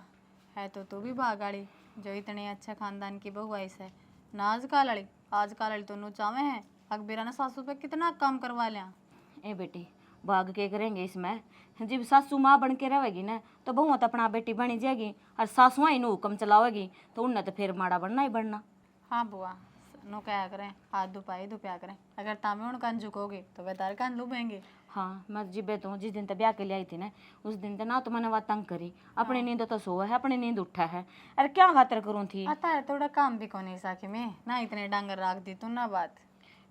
है तो तू भी बागाड़ी जो इतने अच्छे खानदान की बहू आई से ना आज का लड़ी तो नू चावे हैं अकबीरा ने सासू पे कितना काम करवा लिया। ए बेटी भाग के करेंगे इसमें, जब सासू माँ बन के रहेगी ना तो बहू तो अपना बेटी बनी जाएगी और सासुआ ही हुक्म चलावेगी तो उन्हें तो फिर माड़ा बनना ही बनना। हाँ बुआ नो क्या करें हाथ दुपाई दुपया करें अगर तामे उनका झुकोगे तो वे तार कान लुबेंगे। हाँ मैं जिबे तो जिस दिन तक ब्याह के लिए आई थी ना उस दिन तक ना तो मैंने बात तंग करी, अपनी नींद तो सोआ है अपनी नींद उठा है, अरे क्या खातर करूँ थी। आता है थोड़ा काम भी कोनी साखी में ना इतने डांगर राख दी तू ना बात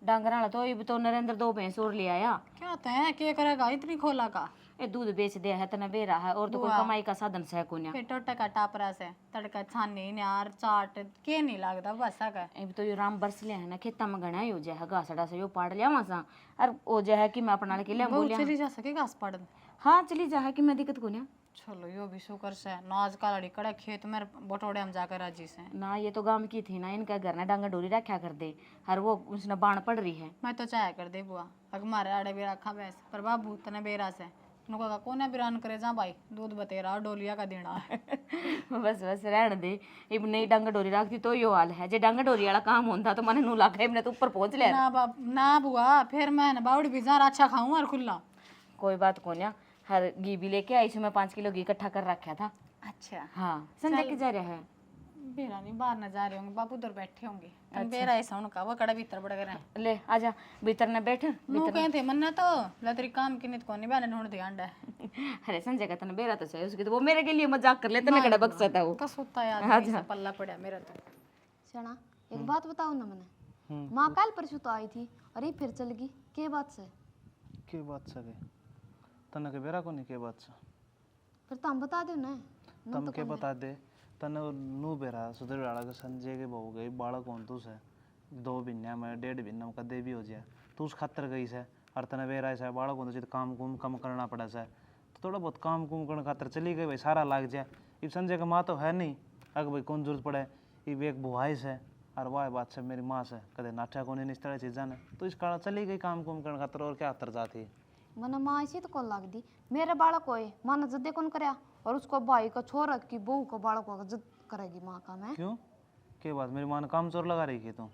डांगरा वाला तो ये तो नरेंद्र 2 भैंस और ले आया। क्या होता है क्या करेगा इतनी खोला का ये दूध बेच दिया है तना बेरा है और तो कोई कमाई का साधन से को फिर टोटा का टापरा से तड़का छानी नार चाट के नहीं लगता बस का अब तो ये राम बरस लिया है ना खेता में गणा हो जाए घासड़ा से यो पाड़ लिया वहां और वो जो है कि मैं अपना के लिए बोलिया चली जा सके घास पड़ हाँ चली जा है कि मैं दिक्कत को नहीं। चलो यो भी शुक्र से नाज का लड़ी कड़े खेत में बटोड़े हम जाकर राजी से ना ये तो गांव की थी ना, इनका घर ना डांगा डोरी रखा कर दे और वो उसने बाण पड़ रही है। मैं तो चाहे कर दे बुआ अग मारे आड़े भी रखा भैंस पर बाबू तने बेरा से नुका का कोने बिरान करे जा भाई दूध बतेरा डोलिया का देना है बस बस रहने दे, इब नहीं डांगा डोरी रखती तो यो हाल है, जे डांगा डोरी वाला काम होता तो मैंने नू लाख इबने तो ऊपर पहुंच लिया ना बाप ना बुआ फिर मैं ना बावड़ी भी जा अच्छा खाऊं और खुला। कोई बात को नहीं, हर घी भी लेके आई इसमें 5 किलो घी इकट्ठा कर रखा था। अच्छा हाँ संजय के जा रहा है। बेरा नहीं बाहर ना जा रहे होंगे, बापू उधर बैठे होंगे। बेरा ऐसा उनका वो कड़ा भीतर बड़ गए ले आजा भीतर न बैठ। नु कहते मन्ना तो लतरी काम की नित कोनी बहने ढूंढ दिया अंडा अरे संजय का तने बेरा तो चाहिए उसकी, तो वो मेरे के लिए मजाक कर लेते ना, कड़ा बक्सा था वो। कस होता याद ऐसा पल्ला पड़ा मेरा तो। सना एक बात बताओ ना मैंने, माँ कल परसों तो आई थी, अरे फिर चल गई, के बात से? के बात से गए तने के बेरा को नहीं के बात से फिर तुम बता दो ना। तम के बता दे तने नू बेरा सुधर वाला के संजय के बहू गई बालक कौन तू से 2 महीना में 1.5 महीना में कदे भी हो जाए तू उस खातर गई से और तने बेरा ऐसा बालक कौन तो काम कुम कम करना पड़ा से तो थोड़ा बहुत काम कुम करने खातर चली गई भाई, सारा लाग जाए। इब संजय का माँ तो है नहीं, अगर भाई कौन जरूरत पड़े, इब एक बुहाई से और वाह बात से मेरी माँ से कदे नाठा को नहीं इस तरह चीज़ा ने, तो इस कारण चली गई काम कुम करने खातर, और क्या हतर जाती। मैंने माँ ऐसी तो कौन लग दी, मेरे बालक को माँ ने जिद्दे कौन कराया, और उसको भाई का छोरा की बहू का बालक को जिद करेगी माँ का। मैं क्यों के बात मेरी माँ ने काम चोर लगा रही थी तू?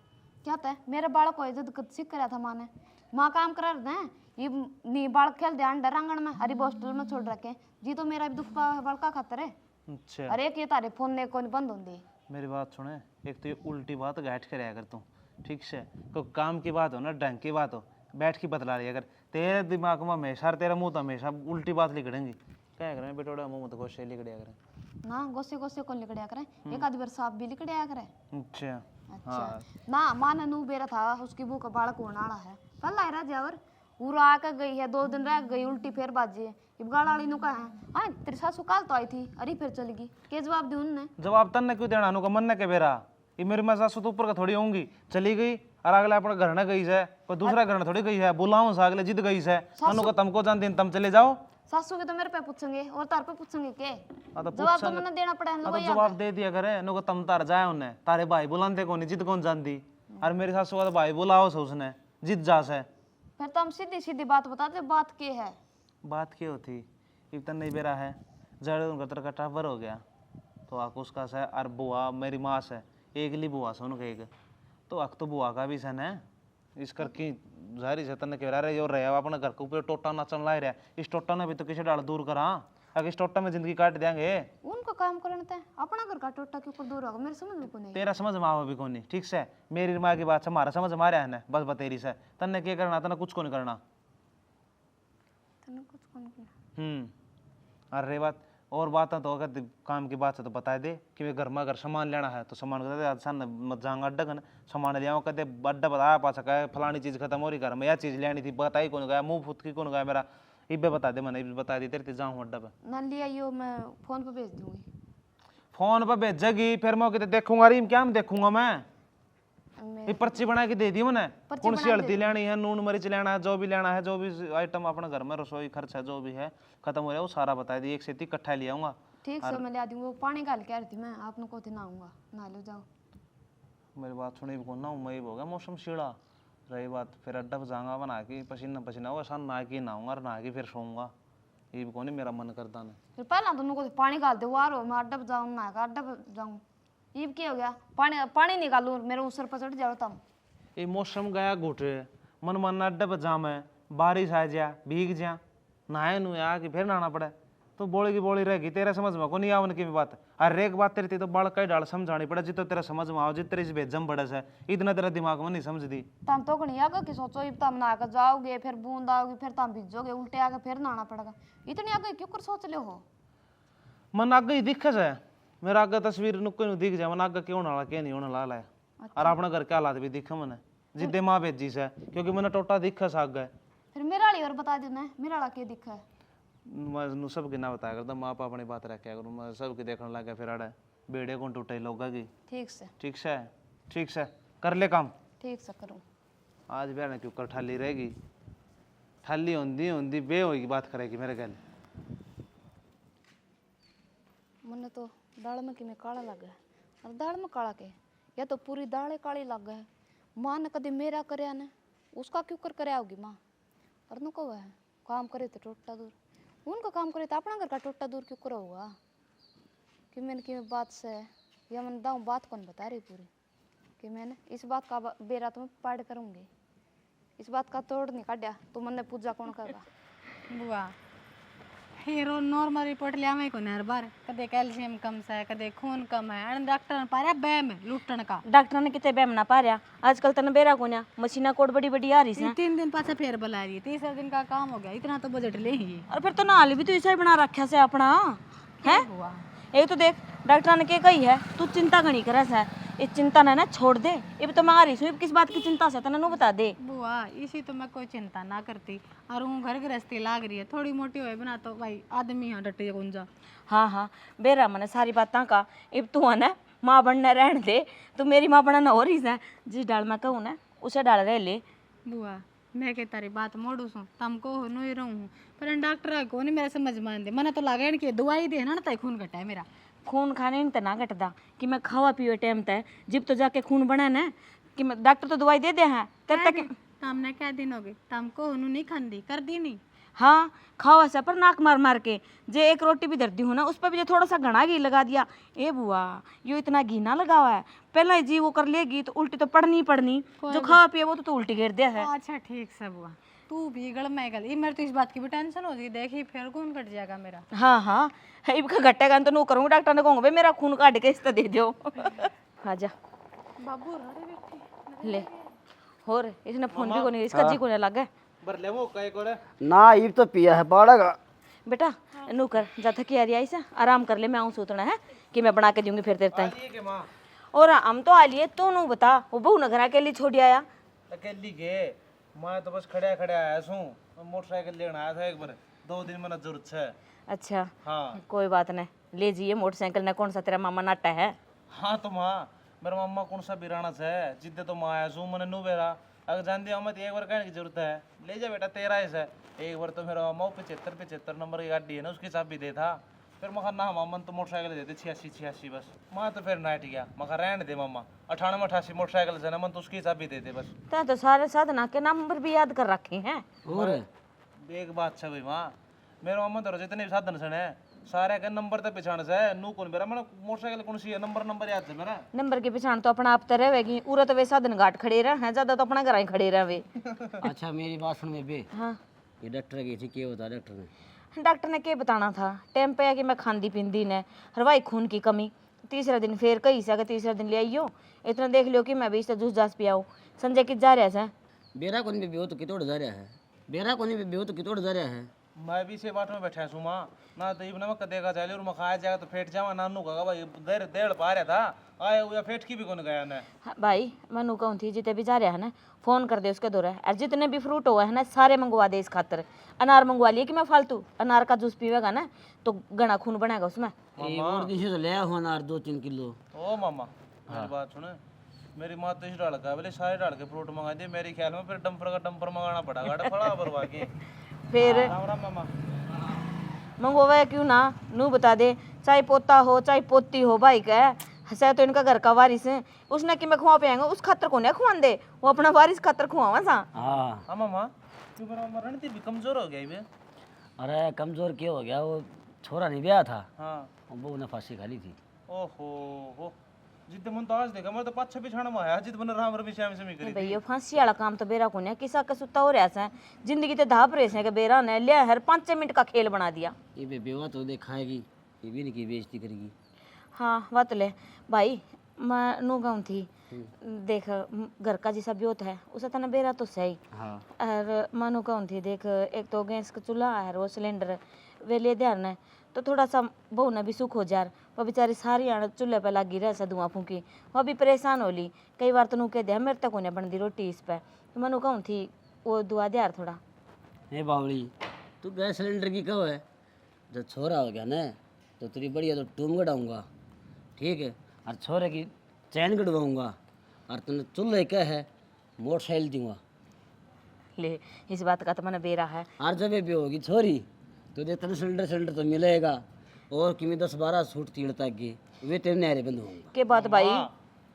क्या था मेरे बालक को जिद सीख कराया था माँ ने, माँ काम करा रहे हैं ये नी बालक खेल ध्यान डर आंगन में हरी हॉस्टल में छोड़ रखे जी, तो मेरा भी दुख बालका खातर है। अच्छा अरे ये तारे फोन ने कौन बंद होंगे। मेरी बात सुने, एक तो ये उल्टी बात गाइड करे अगर तू ठीक से कोई काम की बात हो ना, ढंग की बात हो, बैठ के बतला रही अगर तेरे दिमाग में हमेशा तेरा मुंह तो हमेशा उल्टी बात लिखड़ेंगी, क्या करें बेटोड़ा मुंह तो गोशे लिखड़िया करें ना गोसे गोसे कौन लिखड़िया करें, एक आधी बार साफ भी लिखड़िया करें। अच्छा अच्छा ना माँ ने नू बेरा था उसकी बहू का बालक होने वाला है, कल आए रहा जावर पूरा आके गई है, 2 दिन रह गई उल्टी फिर बाजी है, इब गाड़ वाली नु कहा है आए तेरी सासू काल तो आई थी, अरे फिर चली गई, के जवाब दी उनने? जवाब तन्ने क्यों देना, अनुका मन ने के बेरा ये मेरी माँ सासू तो ऊपर का थोड़ी होंगी, चली गई और अगले अपने घर न गई है, कोई दूसरा घर न थोड़ी गई है, बुलाऊं सा अगले जिद गई है, अनुका तुमको जान दिन तुम चले जाओ। सासू के तो मेरे पे पूछेंगे और तार पे पूछेंगे के, हाँ तो जवाब तो मैंने देना पड़ा है। तो जवाब दे दिया करे, अनुका तुम तार जाए उन्हें, तारे भाई बुलाते कौन जिद कौन जानती, और मेरी सासू का तो भाई बुलाओ से उसने जिद जा से। फिर तो हम सीधी सीधी बात बताते, बात के है? बात क्या होती, इतना नहीं बेरा है जड़ उनका तरह का टावर हो गया, तो आक उसका से और बुआ मेरी माँ से एक ली बुआ से उनका एक, तो अक तो बुआ का भी सन है, इस करके जारी से तन्ने कह रहे और रहे अपने घर के ऊपर टोटा नाचन ला रहा, इस टोटा ने भी तो किसी डाल दूर करा, अगर इस टोटा में जिंदगी काट देंगे। उनको काम करने थे, अपना घर का टोटा के ऊपर दूर होगा, मेरे समझ में को नहीं। तेरा समझ में आवा भी कौन नहीं, ठीक से मेरी माँ की बात से हमारा समझ मारे है ना, बस बतेरी से तन्ने क्या करना, तन्ने कुछ को नहीं करना। तने कुछ कौन करना। अरे बात और बात तो अगर काम की बात है तो बता दे कि मैं घर में अगर सामान लेना है तो सामान कर मत जाऊंगा अड्डा कर सामान ले आऊँ, कहते अड्डा बताया पासा कहे फलानी चीज़ खत्म हो रही घर में, यह चीज़ लेनी थी बताई कौन गया, मुंह फुत की कौन गया मेरा, इबे बता दे मैंने बता दी तेरे जाऊँ अड्डा पे। ना लिया यो मैं फोन पे भेज दूंगी। फोन पर भेजेगी फिर मैं कहते देखूंगा, रीम क्या मैं देखूंगा मैं, मैं ये पर्ची बना के दे दी मैंने, पर्ची कौन सी बना के हल्दी लेनी है, नून मिर्च लेना है, जो भी लेना है, जो भी आइटम अपने घर में रसोई खर्च है जो भी है खत्म हो रहा है वो सारा बता दी, एक से इकट्ठा ले आऊंगा। ठीक से मैं ले दूंगी, वो पानी गाल के आ रही थी मैं, आपने को ना आऊंगा, ना लो जाओ। मेरी बात सुनी भी कौन ना मैं हो गया मौसम शीड़ा रही बात, फिर अड्डा पर जाऊंगा बना के पसीना पसीना होगा शान नहा के नहाऊंगा और नहा के फिर सोऊंगा, ये भी कौन मेरा मन करता ना। फिर पहला तुमने को पानी गाल दे, वो आ रहा मैं अड्डा पे जाऊँ, ना अड्डा पे जाऊँ, ये क्या हो गया, पानी पानी निकालू मेरे ऊसर पर चढ़ जाओ तुम। ये मौसम गया घुटे मन मन अड्डा पर जाम है, बारिश आ जा भीग जा नहाए नु आके फिर नहाना पड़े, तो बोली की बोली रहेगी, तेरा समझ में को नहीं आवन की बात, हर एक बात तेरी तो बड़ कई डाल समझानी पड़े, जितो तेरा समझ में आओ, जित तेरी से भेजम बड़े से इतना तेरा दिमाग में नहीं समझ दी। तुम तो कहीं आगे की सोचो, इब तुम नहा कर जाओगे फिर बूंद आओगी फिर तुम भिजोगे, उल्टे आके फिर नहाना पड़ेगा, इतनी आगे क्यों कर सोच ले हो? मन आगे ही दिखे से मेरा आगे तस्वीर नुक्के नु दिख जाए, मन आगे क्यों होने वाला क्या नहीं होने वाला है, और अपने घर के हालात भी दिखे मैंने जिद्दे माँ भेजी से, क्योंकि मैंने टोटा दिखा से आगे। फिर मेरा वाली और बता देना, मेरा वाला क्या दिखा है? मैं सबकी ना बताया करता, माँ बाप अपनी बात रखा करूँ, मैं सबकी देखने लग गया फिर अड़े बेड़े कौन टूटे लोगा की। ठीक से ठीक से कर ले काम, ठीक से करूँ। आज बहन क्यों कर ठाली रहेगी, ठाली होंदी होंदी बे होगी बात करेगी मेरे गल। मैंने तो दाल में कि में काला लग गया, और दाल में काला के या तो पूरी दाल काली लग गए। माँ ने कभी मेरा करया ने उसका क्यों कर कराया होगी माँ, और नु को है काम करे तो टोटा दूर, उनका काम करे तो अपना घर का टोटा दूर क्यों करा होगा? कि मैंने कि बात से या मैंने दाऊँ बात कौन बता रही पूरी, कि मैंने इस बात का बेरा तो मैं पाड़ करूँगी, इस बात का तोड़ नहीं काटा तो मैंने पूजा कौन करेगा? बुआ फिर नॉर्मल रिपोर्ट लिया मैं को हर बार कदे कैल्शियम कम है कदे खून कम है अन डॉक्टर ने पाया बैम लुटन का डॉक्टर ने कितने बैम ना पा रहा आजकल तने बेरा कोन्या मशीना कोड बड़ी बड़ी आ रही ये है 3 दिन पाछा फिर बुला रही है 3 दिन का काम हो गया इतना तो बजट लेंगे और फिर तो नाल भी तो ऐसा ही बना रखा से अपना है हुआ एक तो देख डॉक्टर ने के कही है तू चिंता घनी करे से इस चिंता ने ना छोड़ दे ये तो मैं आ रही हूँ किस बात की चिंता से तने नु बता दे बुआ इसी तो मैं कोई चिंता ना करती और हूँ घर गृहस्थी लाग रही है थोड़ी मोटी होए बना तो भाई आदमी यहाँ डटे गुंजा हाँ हाँ बेरा मैंने सारी बातें का अब तू है ना माँ बनने रहने दे तू मेरी माँ बनना हो रही है जिस डाल मैं कहूँ ना उसे डाल रह ले बुआ मैं के तारी बात मोड़ू सू तुमको हो नो ही रहूँ पर डॉक्टर को नहीं मेरा समझ में आते मैंने तो लगे कि दवाई दे ना तय खून घटा है मेरा खून खाने नहीं तो ना घटदा कि मैं खावा पीवे टाइम तय जिब तो जाके खून बना ना कि मैं डॉक्टर तो दवाई दे हैं तेरे तक तुमने क्या दिन हो गए तुमको हो नहीं खांदी कर दी नहीं हाँ खावा से पर नाक मार मार के जे एक रोटी भी धरती हूँ ना उस पर भी जो थोड़ा सा घना घी लगा दिया ए बुआ यो इतना घी ना लगा हुआ है पहला ही जी वो कर लेगी तो उल्टी तो पड़नी ही पड़नी जो खावा पिए वो तो उल्टी घेर दिया है अच्छा ठीक से बुआ तू भी गल मैं गल ये मेरे तो इस बात की भी टेंशन हो गई देखी फिर खून घट जाएगा मेरा हाँ हाँ इबका घटेगा तो नो करूँगा डॉक्टर ने कहूँगा भाई मेरा खून काट के इस दे दो आजा बाबू रड़े बैठी ले और इसने फोन भी को नहीं इसका जी को नहीं लगा बर ले वो कई कोरे ना ये तो पिया है बाड़ेगा बेटा नू कर जा थकी आ रही आई से आराम कर ले मैं आऊँ सूतना है कि मैं बना के दूंगी फिर तेरे ताई ये के मां और हम तो आ लिए तू नू बता वो बहू न घर के लिए छोड़ आया अकेली के मैं तो बस खड़े खड़े आया हूं मोटरसाइकिल लेने आया था एक बार 2 दिन मैंने जरूरत है अच्छा हाँ कोई बात नहीं ले जाइए मोटरसाइकिल ने कौन सा तेरा मामा नाटा है हाँ तो माँ मेरा मामा कौन सा बिराना है जिद्दे तो माँ आया हूँ मैंने नु बेरा अगर जान दिया मत एक बार कहने की जरूरत है ले जा बेटा तेरा ऐसा एक बार तो मेरा मामा 75 नंबर की गाड़ी है ना उसकी चाबी दे था फिर मैं ना मामा तो मोटरसाइकिल देते 86 बस मैं तो फिर नाइट गया मैं रहने दे मामा 98 88 मोटरसाइकिल से ना मन तो उसकी चाबी दे दे बस ता तो सारे साधना के नंबर भी याद कर रखे हैं और एक बात है भाई माँ मेरे मामा तो जितने भी साधन सने सारे के नंबर तो पहचान से नू कौन मेरा मैंने मोटरसाइकिल कौन सी है नंबर याद है मेरा नंबर की पहचान तो अपना आप तो रहेगी पूरा तो वे साधन घाट खड़े रहे हैं ज्यादा तो अपना घर ही खड़े रहे अच्छा मेरी बात सुन में बे हाँ ये डॉक्टर की थी क्या बता डॉक्टर ने डॉक्टर ने क्या बताना था टाइम पे है कि मैं खांदी पींदी ने हरवाई खून की कमी तीसरा दिन फिर कही सके तीसरा दिन ले आइयो इतना देख लियो कि मैं भी इससे जूस जास पियाऊँ संजय कित जा रहा है बेरा कोनी भी तो कितोड़ जा रहा है बेरा कोनी भी तो कितोड़ जा रहा है मैं भी से बाट में बैठा हूँ माँ ना तो इबन मक देगा चले और मैं खाया जाएगा तो फेट जावा नानू का भाई देर देड़ पा रहा था आया हुआ फेट की भी कौन गया ने हाँ, भाई मनु कहूँ थी जितने भी जा रहा है ना फोन कर दे उसके दौरा और जितने भी फ्रूट हुआ है ना सारे मंगवा दे इस खातर अनार मंगवा लिए कि मैं फालतू अनार का जूस पीवेगा ना तो घना खून बनेगा उसमें ये और दिन से तो ले हुआ अनार 2-3 किलो ओ मामा मेरी बात सुने मेरी माँ तो इस डाल का बोले सारे डाल के फ्रूट मंगा दिए मेरे ख्याल में फिर डंपर मंगाना पड़ा गाड़ा फड़ा भरवा के फिर राम राम मामा मंगवाया क्यों ना नू बता दे चाहे पोता हो चाहे पोती हो भाई का है तो इनका घर का वारिस है उसने कि मैं खुआ पाएंगा उस खातर को नहीं खुआ दे वो अपना वारिस खातर खुआवा सा हाँ हाँ मामा क्यों मेरा मामा रणदीप भी कमजोर हो गया ये अरे कमजोर क्या हो गया वो छोरा नहीं ब्याह था हाँ वो ने फांसी खा ली थी ओहो हो जिद्द मन तो आज देखा मैं तो 5-6 बिछाना में आया जिद मन राम रवि श्याम से करी भैया फांसी वाला काम तो बेरा को नहीं किसा का सुता हो रहा है जिंदगी ते धाप रहे से बेरा ने लिया हर 5 मिनट का खेल बना दिया ये बेवा तो दिखाएगी ये भी नहीं की बेइज्जती करेगी हाँ बात ले भाई मैं नू गाँव थी देख घर का जैसा ब्योत है उसे तना बेरा तो सही हाँ और मानो कहूँ थी देख एक तो गैस का चूल्हा है वो सिलेंडर वे ले ध्यान है तो थोड़ा सा बहू ने भी सुख हो जार वो बेचारी सारी आड़ चूल्हे पे लगी रह सा धुआं फूकी वो भी परेशान हो ली कई बार तो नू कह दिया मेरे तक उन्हें बन दी रोटी इस पे तो मनु कहूँ थी वो दुआ दे यार थोड़ा हे बावली तू गैस सिलेंडर की कहो है जब छोरा हो गया ना तो तेरी बढ़िया तो टूम गड़ाऊँगा ठीक है और छोरे की चैन गड़वाऊँगा और तुमने चूल्हे क्या है मोटरसाइकिल दूँगा ले इस बात का तो मैंने बेरा है और जब भी होगी छोरी तो दे तेरे सिलेंडर तो मिलेगा और कि 10-12 सूट तीड़ता की वे तेरे नारे बंद होंगे के बात भाई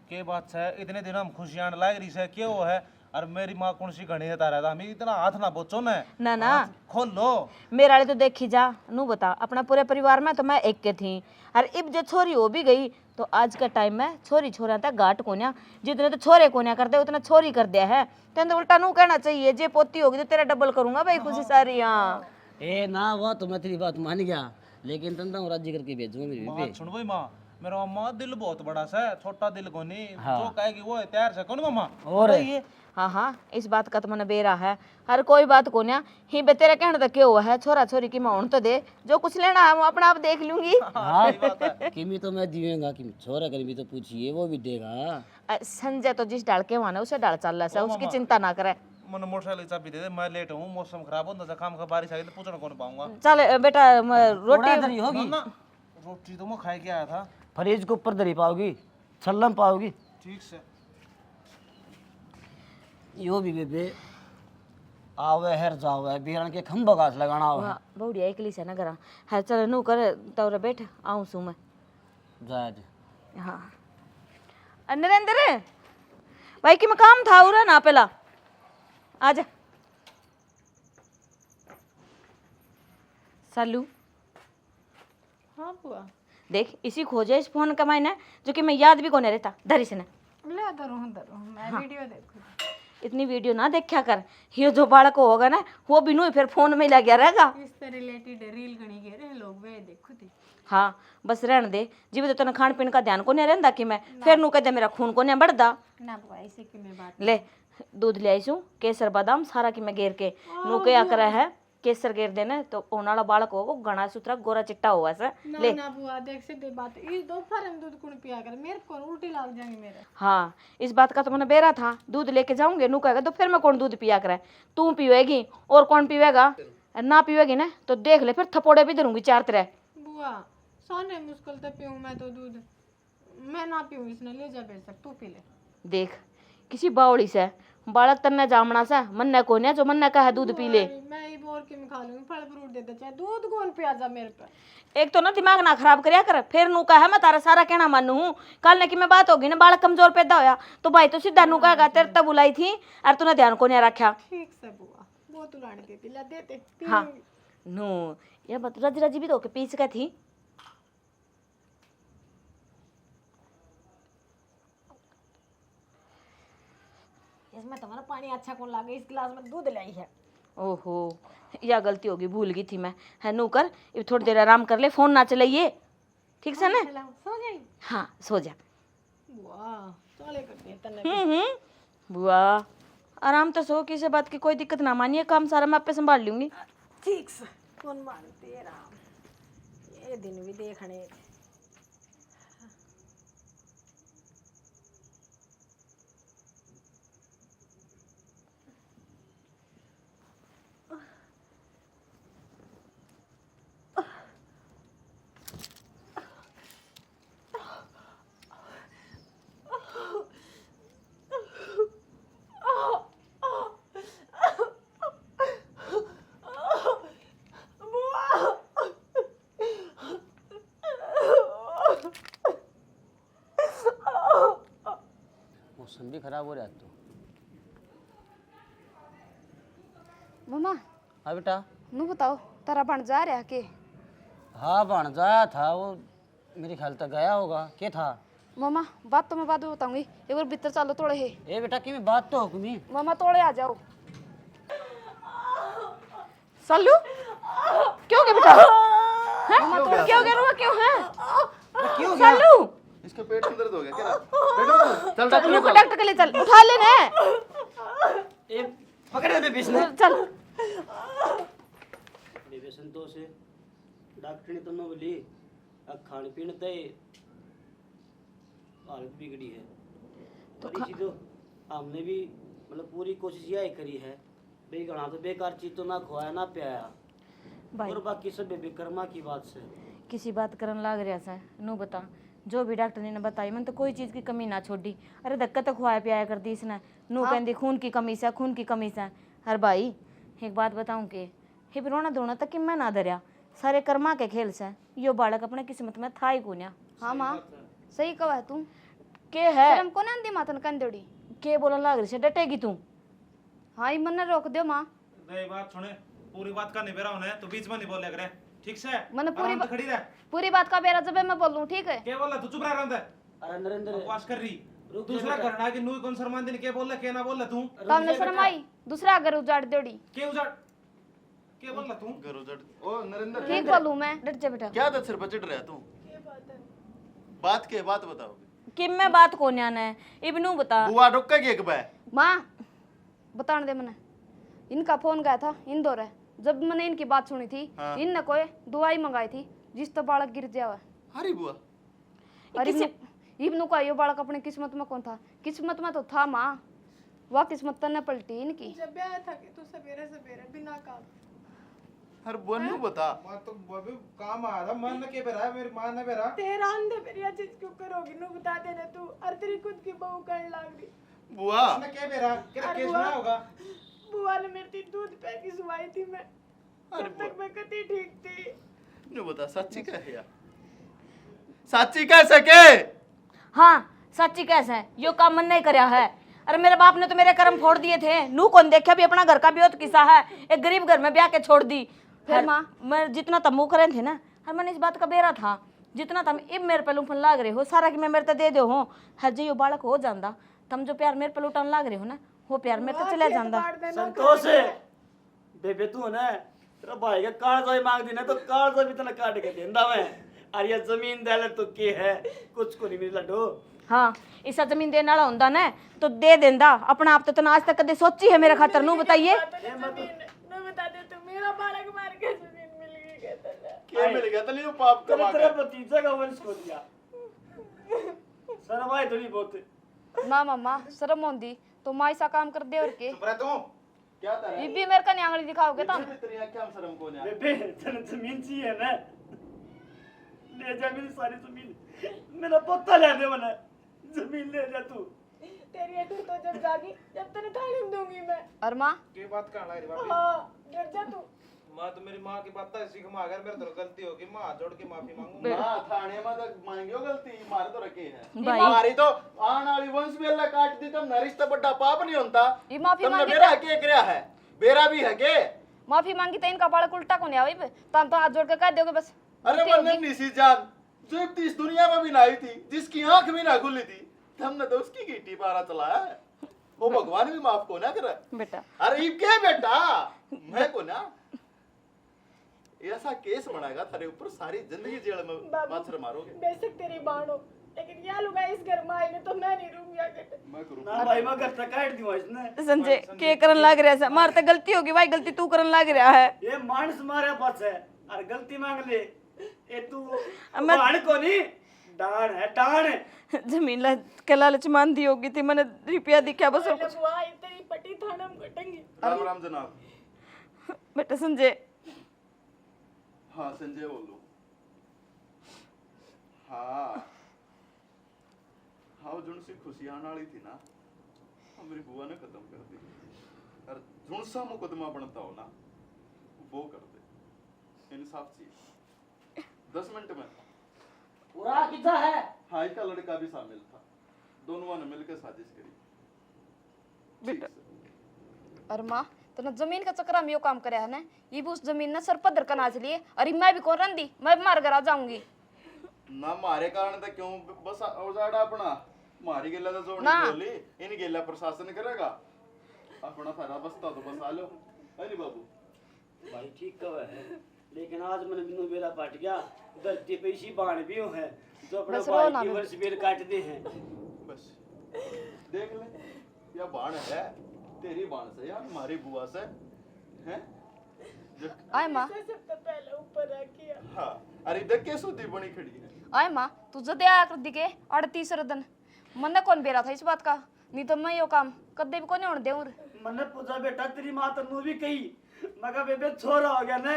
के बात है इतने दिन हम खुशियां लाग रही है क्यों है और मेरी माँ कौन सी घड़ी देता रहता हमें इतना हाथ ना बोचो ना ना खोल लो मेरे वाले तो देखी जा नू बता अपना पूरे परिवार में तो मैं एक के थी और इब जो छोरी हो भी गई तो आज का टाइम में छोरी छोरा तक घाट कोन्या जितने तो छोरे कोन्या करते उतना छोरी कर दिया है तेन तो उल्टा नू कहना चाहिए जे पोती होगी तो तेरा डबल करूंगा भाई खुशी सारी हाँ ए ना वो तो मैं तेरी बात मान गया, लेकिन तंदा हूँ राजी करके भेजूंगा मेरी माँ बीबी। सुन भाई माँ, मेरा मामा दिल बहुत बड़ा सा है, छोटा दिल को नहीं, जो कहेगी वो है तैयार से कौन मामा। और ये हाँ हाँ, इस बात का तो मन बेरा है। हर कोई बात को ना ही बे तेरे कहने तक क्यों हुआ है, छोरा छोरी की मैं तो दे, जो कुछ लेना है वो अपना आप देख लूंगी। हाँ किमी तो मैं दिएगा कि छोरा कर भी तो पूछिए वो भी देगा। संजय तो जिस डाल के माने उसे डाल चल रहा है, उसकी चिंता ना करे। मैंने मोटरसाइकिल की चाबी दे दे, मैं लेट हूँ, मौसम खराब हो, काम का बारिश आई तो पूछना कौन पाऊंगा। चल बेटा रोटी धरी होगी ना रोटी तो मैं खाए के आया था। फ्रिज के ऊपर धरी पाओगी, छल्लम पाओगी। ठीक से यो भी बेबे आवे हर जावे बीरण के खंभा घास लगाना हो। बहुड़िया एकली से ना करा है। चल नू कर तौरे बैठ आऊं सू मैं। जाज हाँ नरेंद्र भाई की मैं काम था उरा ना पहला आजा। सालू हाँ बुआ देख इसी खोजे इस फोन का मायने जो कि मैं याद भी कोने रहता धरी से ना। ले दरो मैं वीडियो देखूँ। इतनी वीडियो ना देखा कर, ये जो बालक होगा ना वो भी नू फिर फोन में ही लग रहेगा। इससे रिलेटेड रील गणी कह रहे लोग वे देखो थी। हाँ बस रहने दे जी, तो तने खान पीन का ध्यान को नहीं रहता कि मैं फिर नू कहते मेरा खून को नहीं बढ़दा। ना बुआ इसी की मैं बात ले दूध ले आईसू केसर बादाम सारा की मैं घेर के नू क्या करे है केसर घेर देने तो होने वाला बालक होगा घना सुथरा गोरा चिट्टा हुआ से ले। ना बुआ देख से दे बात इस दोपहर में दूध कौन पिया कर, मेरे को उल्टी लग जाएंगी मेरे। हाँ इस बात का तो मैंने बेरा था, दूध लेके जाऊंगे नू कहेगा तो फिर मैं कौन दूध पिया करे, तू पीवेगी और कौन पीवेगा, ना पीवेगी ना तो देख ले फिर थपोड़े भी धरूंगी चार तरह। बुआ साने मुश्किल से पीऊँ मैं तो दूध, मैं ना पीऊँ इसने ले जा बेच तू पी ले। देख किसी बावड़ी से बालक तन्ने जामना सा मन ने कोने जो मन ने कहा दूध पी ले। मैं ही बोर के में खा लूंगी, फल फ्रूट दे दे चाहे दूध कौन पिया जा मेरे पे। एक तो ना दिमाग ना खराब करया कर, फिर नू कहा मैं तारा सारा कहना मानू हूँ, कल ने की मैं बात होगी ना बालक कमजोर पैदा होया तो भाई तो सीधा नू कहेगा तेरे तब बुलाई थी और तूने ध्यान को नहीं रखा। ठीक से बुआ वो तू लाने देती ला देते पी हाँ लूंगी। नू ये बत रज रजी भी तो के पीस का थी। इसमें तुम्हारा पानी अच्छा कौन लागे, इस गिलास में दूध लाई है। ओहो या गलती होगी, भूल गई थी मैं। है नू कर अब थोड़ी देर आराम कर ले, फोन ना चलाइए ठीक से ना। सो जाई हाँ सो जा। बुआ चले करती है तन्ने। बुआ आराम तो सो, किसी बात की कोई दिक्कत ना मानिए, काम सारा मैं आपे संभाल लूंगी। ठीक से कौन मानती है राम, ये दिन भी देखने। मौसम भी खराब हो रहा है तो। मम्मा हाँ बेटा। नू बताओ तारा बन जा रहा के। हाँ बन जाया था वो, मेरे ख्याल तक गया होगा। क्या था मम्मा बात तो मैं बाद में बताऊंगी, एक बार भीतर चलो थोड़े है। ए बेटा की बात तो हुक्मी। मम्मा थोड़े आ जाओ। सालू क्यों गया बेटा? क्यों गया रुआ क्यों है? क्यों सालू इसके पेट में दर्द हो गया क्या? पेट में चल चल रुको डॉक्टर के लिए चल, उठा लेने ए पकड़े बे बिस्ने चल। बेबे संतोष है डॉक्टर ने तो न बोली अब खाने पीने ते हालत बिगड़ी है तो इसी तो हमने भी मतलब पूरी कोशिश यही करी है भाई घना तो बेकार चीज तो ना खुआया ना पियाया भाई और बाकी सब बेकर्मा की बात से किसी बात करन लाग रहा सा नू बता, जो भी डॉक्टर ने बताई मैंने तो कोई चीज की कमी ना छोड़ी। अरे धक्का तो खुआया पियाया कर दी इसने, नू कहती खून की कमी से खून की कमी से। हर भाई एक बात बताऊं के हिप रोना धोना तक कि मैं ना धरिया, सारे कर्मा के खेल से यो बालक अपने किस्मत में था ही कोन्या। हाँ माँ सही कहा है तू। के है शर्म को ना दी मातन कंदोड़ी के बोलन लाग रही से डटेगी तू। हाँ ये मन रोक दो माँ। नहीं बात सुने, पूरी बात का निबेरा होना है तो बीच में नहीं बोले करे, ठीक से? मैंने आराम से खड़ी रह। पूरी बात का बेरा जब मैं बोलूँ ठीक है। क्या बोल रहा तू? चुप रह रहा है। अरे नरेंद्र बकवास कर रही। दूसरा करना कि नू कौन शर्मान दिन के बोल रहा, के ना बोल रहा तू? तमने शर्माई दूसरा अगर उजाड़ दोड़ी के उजाड़? क्या बोल तू घरों जट ओ नरेंद्र ठीक बोलूं मैं? डट जा बेटा क्या था सिर पर चिढ़ रहा तू बात के बात बताओ कि मैं बात को न्यान है इबनू बता बुआ रुकेगी एक बार माँ बताने दे मैंने इनका फोन गया था इंदौर है जब मैंने इनकी बात सुनी थी इनने कोई दवाई मंगाई थी जिस तो बालक गिर जावा अरे बुआ और इब्नू का ये बालक अपनी किस्मत में कौन था किस्मत में तो था माँ वह किस्मत तने पलटी इनकी जब ब्याह था कि तू सवेरे सवेरे बिना काम अरे बुआ नहीं बता मैं तो अभी काम आ रहा मन के बेरा मेरी मां ने बेरा तेरा अंधे फिर यह चीज क्यों करोगी नु बता देना तू और तेरी खुद की बहू करने लग रही बुआ उसने के बेरा क्या केस ना होगा बुआ ने मेरी दूध पे की सुवाई थी मैं अरे तब तक मैं कती ठीक थी नहीं बता सच्ची क्या है यार सच्ची कह सके हाँ सच्ची कैसे है यो काम मन नहीं करया है अरे मेरे बाप ने तो मेरे कर्म फोड़ दिए थे नू कौन देखा भी अपना घर का भी तो किस्सा है एक गरीब घर में ब्याह के छोड़ दी फिर माँ मैं जितना तमू करे थे ना हर मैंने इस बात का बेरा था जितना तुम इब मेरे पे लूटन लाग रहे हो सारा कि मैं मेरे तो दे दो हो हर जो बालक हो जाता तुम जो प्यार मेरे पे लूटन लाग रहे हो ना वो प्यार मेरे तो चला जाता संतोष है बेबे तू ना तेरा भाई का कागज मांग दी ना तो कागज भी तना काट के देंदा मैं अरे ये जमीन दौलत तो के है कुछ को नहीं मिला लड्डू हाँ इसा जमीन देने वाला होंदा ना तो दे देंदा अपना आप तो आज तक कदे सोची है मेरे खातर नू बताइए मैं बता दे तू मेरा बालक मार के जमीन मिल गई कहता था क्या मिल गया तली पाप तेरा कमा तेरा के भतीजा का वंश को दिया शर्म आई थोड़ी बहुत ना मामा शर्म होंदी तो माँ ऐसा काम कर दे और के चुप रह तू क्या तारा ये भी मेरे का न्यांगली दिखाओगे तुम तेरी क्या शर्म को नहीं बेबे तेरे जमीन चाहिए ना ले जा मेरी सारी जमीन मेरा पोता ले दे मने जमीन ले जा तू तेरी अटू तो जब जागी जब तेरे थाने में दूंगी मैं और माँ के बात कहना रे बाप हाँ डर जा तू मां तो मेरी मां की बात है सीख में अगर मेरे तो गलती होगी मां हाथ जोड़ के माफी मांगू ना थाने में तो मांगियो गलती मारे तो रखे है भाई हमारी तो आने वाली वंश भी अल्लाह काट दी तब नरिश्ता बड़ा पाप नहीं होता ये माफी तुमने मांगी मेरा के करया है बेरा भी है के माफी मांगी तो इनका बालक उल्टा को नहीं आवे तुम तो हाथ जोड़ के कह दोगे बस अरे मन निसी जान जो इस दुनिया में भी ना आई थी जिसकी आंख भी ना खुली थी हमने तो उसकी गिट्टी पारा चलाया है वो भगवान भी माफ को ना करे बेटा अरे ये क्या बेटा मैं को ना ऐसा केस बनाएगा तेरे ऊपर सारी जिंदगी जेल में मच्छर मारोगे बेशक तेरी बाण हो लेकिन या लुगा इस घर में आई ने तो मैं नहीं रहूंगी आगे मैं करूँ ना भाई मैं घर तक काट दियो इसने संजय के करन लाग रहा है मार तो गलती होगी भाई गलती तू करन लाग रहा है ये मानस मारे पास है और गलती मांग ले ये तू मैं- डाण को नहीं डाण है डाण जमीन के लालच मान दी होगी थी मैंने रुपया दिखा बस और कुछ बुआ तेरी पट्टी थाना में कटेंगी राम राम जनाब बेटा संजय हाँ संजय बोलो हाँ हाँ जुन सी खुशी आने वाली थी ना मेरी बुआ ने खत्म कर दी और जुन सा मुकदमा बनता हो ना वो कर दे इंसाफ चाहिए 10 मिनट में पूरा कितना है हाई का लड़का भी शामिल था दोनों ने मिलकर साजिश करी बेटा और माँ तो जमीन का चक्कर में यो काम करे है ना ये भी उस जमीन ने सर पद्धर का नाच लिए अरे मैं भी कौन रंदी मैं भी मार घर आ जाऊंगी ना मारे कारण तो क्यों बस उजाड़ा अपना मारी गेला तो जोड़नी ना। बोली इन गेला प्रशासन करेगा अपना सारा बस्ता तो बसा लो अरे बाबू भाई ठीक कह है लेकिन आज मैंने बिनु बेरा पाट गया धरती पे इसी बाण भी हो है जो अपने बस रो भाई ना की बे। वर्ष बेर काटते हैं बस देख ले या बाण है तेरी बाण से या हमारी बुआ से हैं जो आए माँ सबसे पहले ऊपर रखिया हाँ अरे देख के सुधी बनी खड़ी है आए माँ तू जदे आया कर दिखे 38 दिन मन कौन बेरा था इस बात का नहीं तो मैं यो काम कदे भी को नहीं होने देऊं मैंने पूछा बेटा तेरी माँ तो नू भी कही मगर बेबे छोरा हो गया ना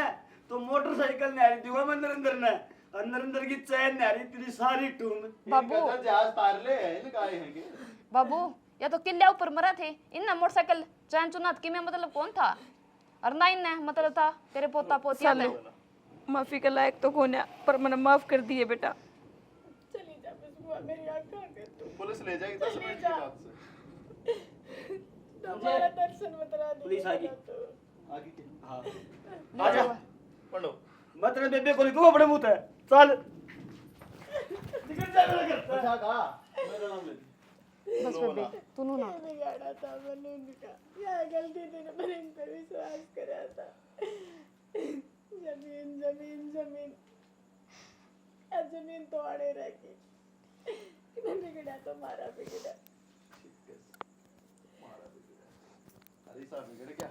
तो मोटरसाइकिल नहीं आ रही दूंगा मैं नरेंद्र ने और नरेंद्र की चैन नहीं आ रही तेरी सारी टूम बाबू। इनका जहाज तार ले है इनका है के बाबू या तो किले ऊपर मरा थे इन मोटरसाइकिल चैन चुनात की में मतलब कौन था और ना इन मतलब था तेरे पोता पोतिया थे माफी के लायक तो कोने पर मैंने माफ कर दिए बेटा चली जा बस बुआ मेरी आंख आ गई तू पुलिस ले जाएगी 10 मिनट की बात से हमारा दर्शन मत करा दी पुलिस आ गई। आगे के हाँ आजा पढ़ो मैं तेरे बेबे को नहीं दूंगा बड़े मुंह है चल निकल जा मेरा घर अच्छा कहा मेरा नाम ले बस बेबे तू नू ना बिगाड़ा था मैंने उनका क्या गलती थी मैंने इन पर विश्वास करा था जमीन तो आड़े रहेगी कि बिगड़ा तो मारा बिगड़ा अरे साहब बिगड़ गया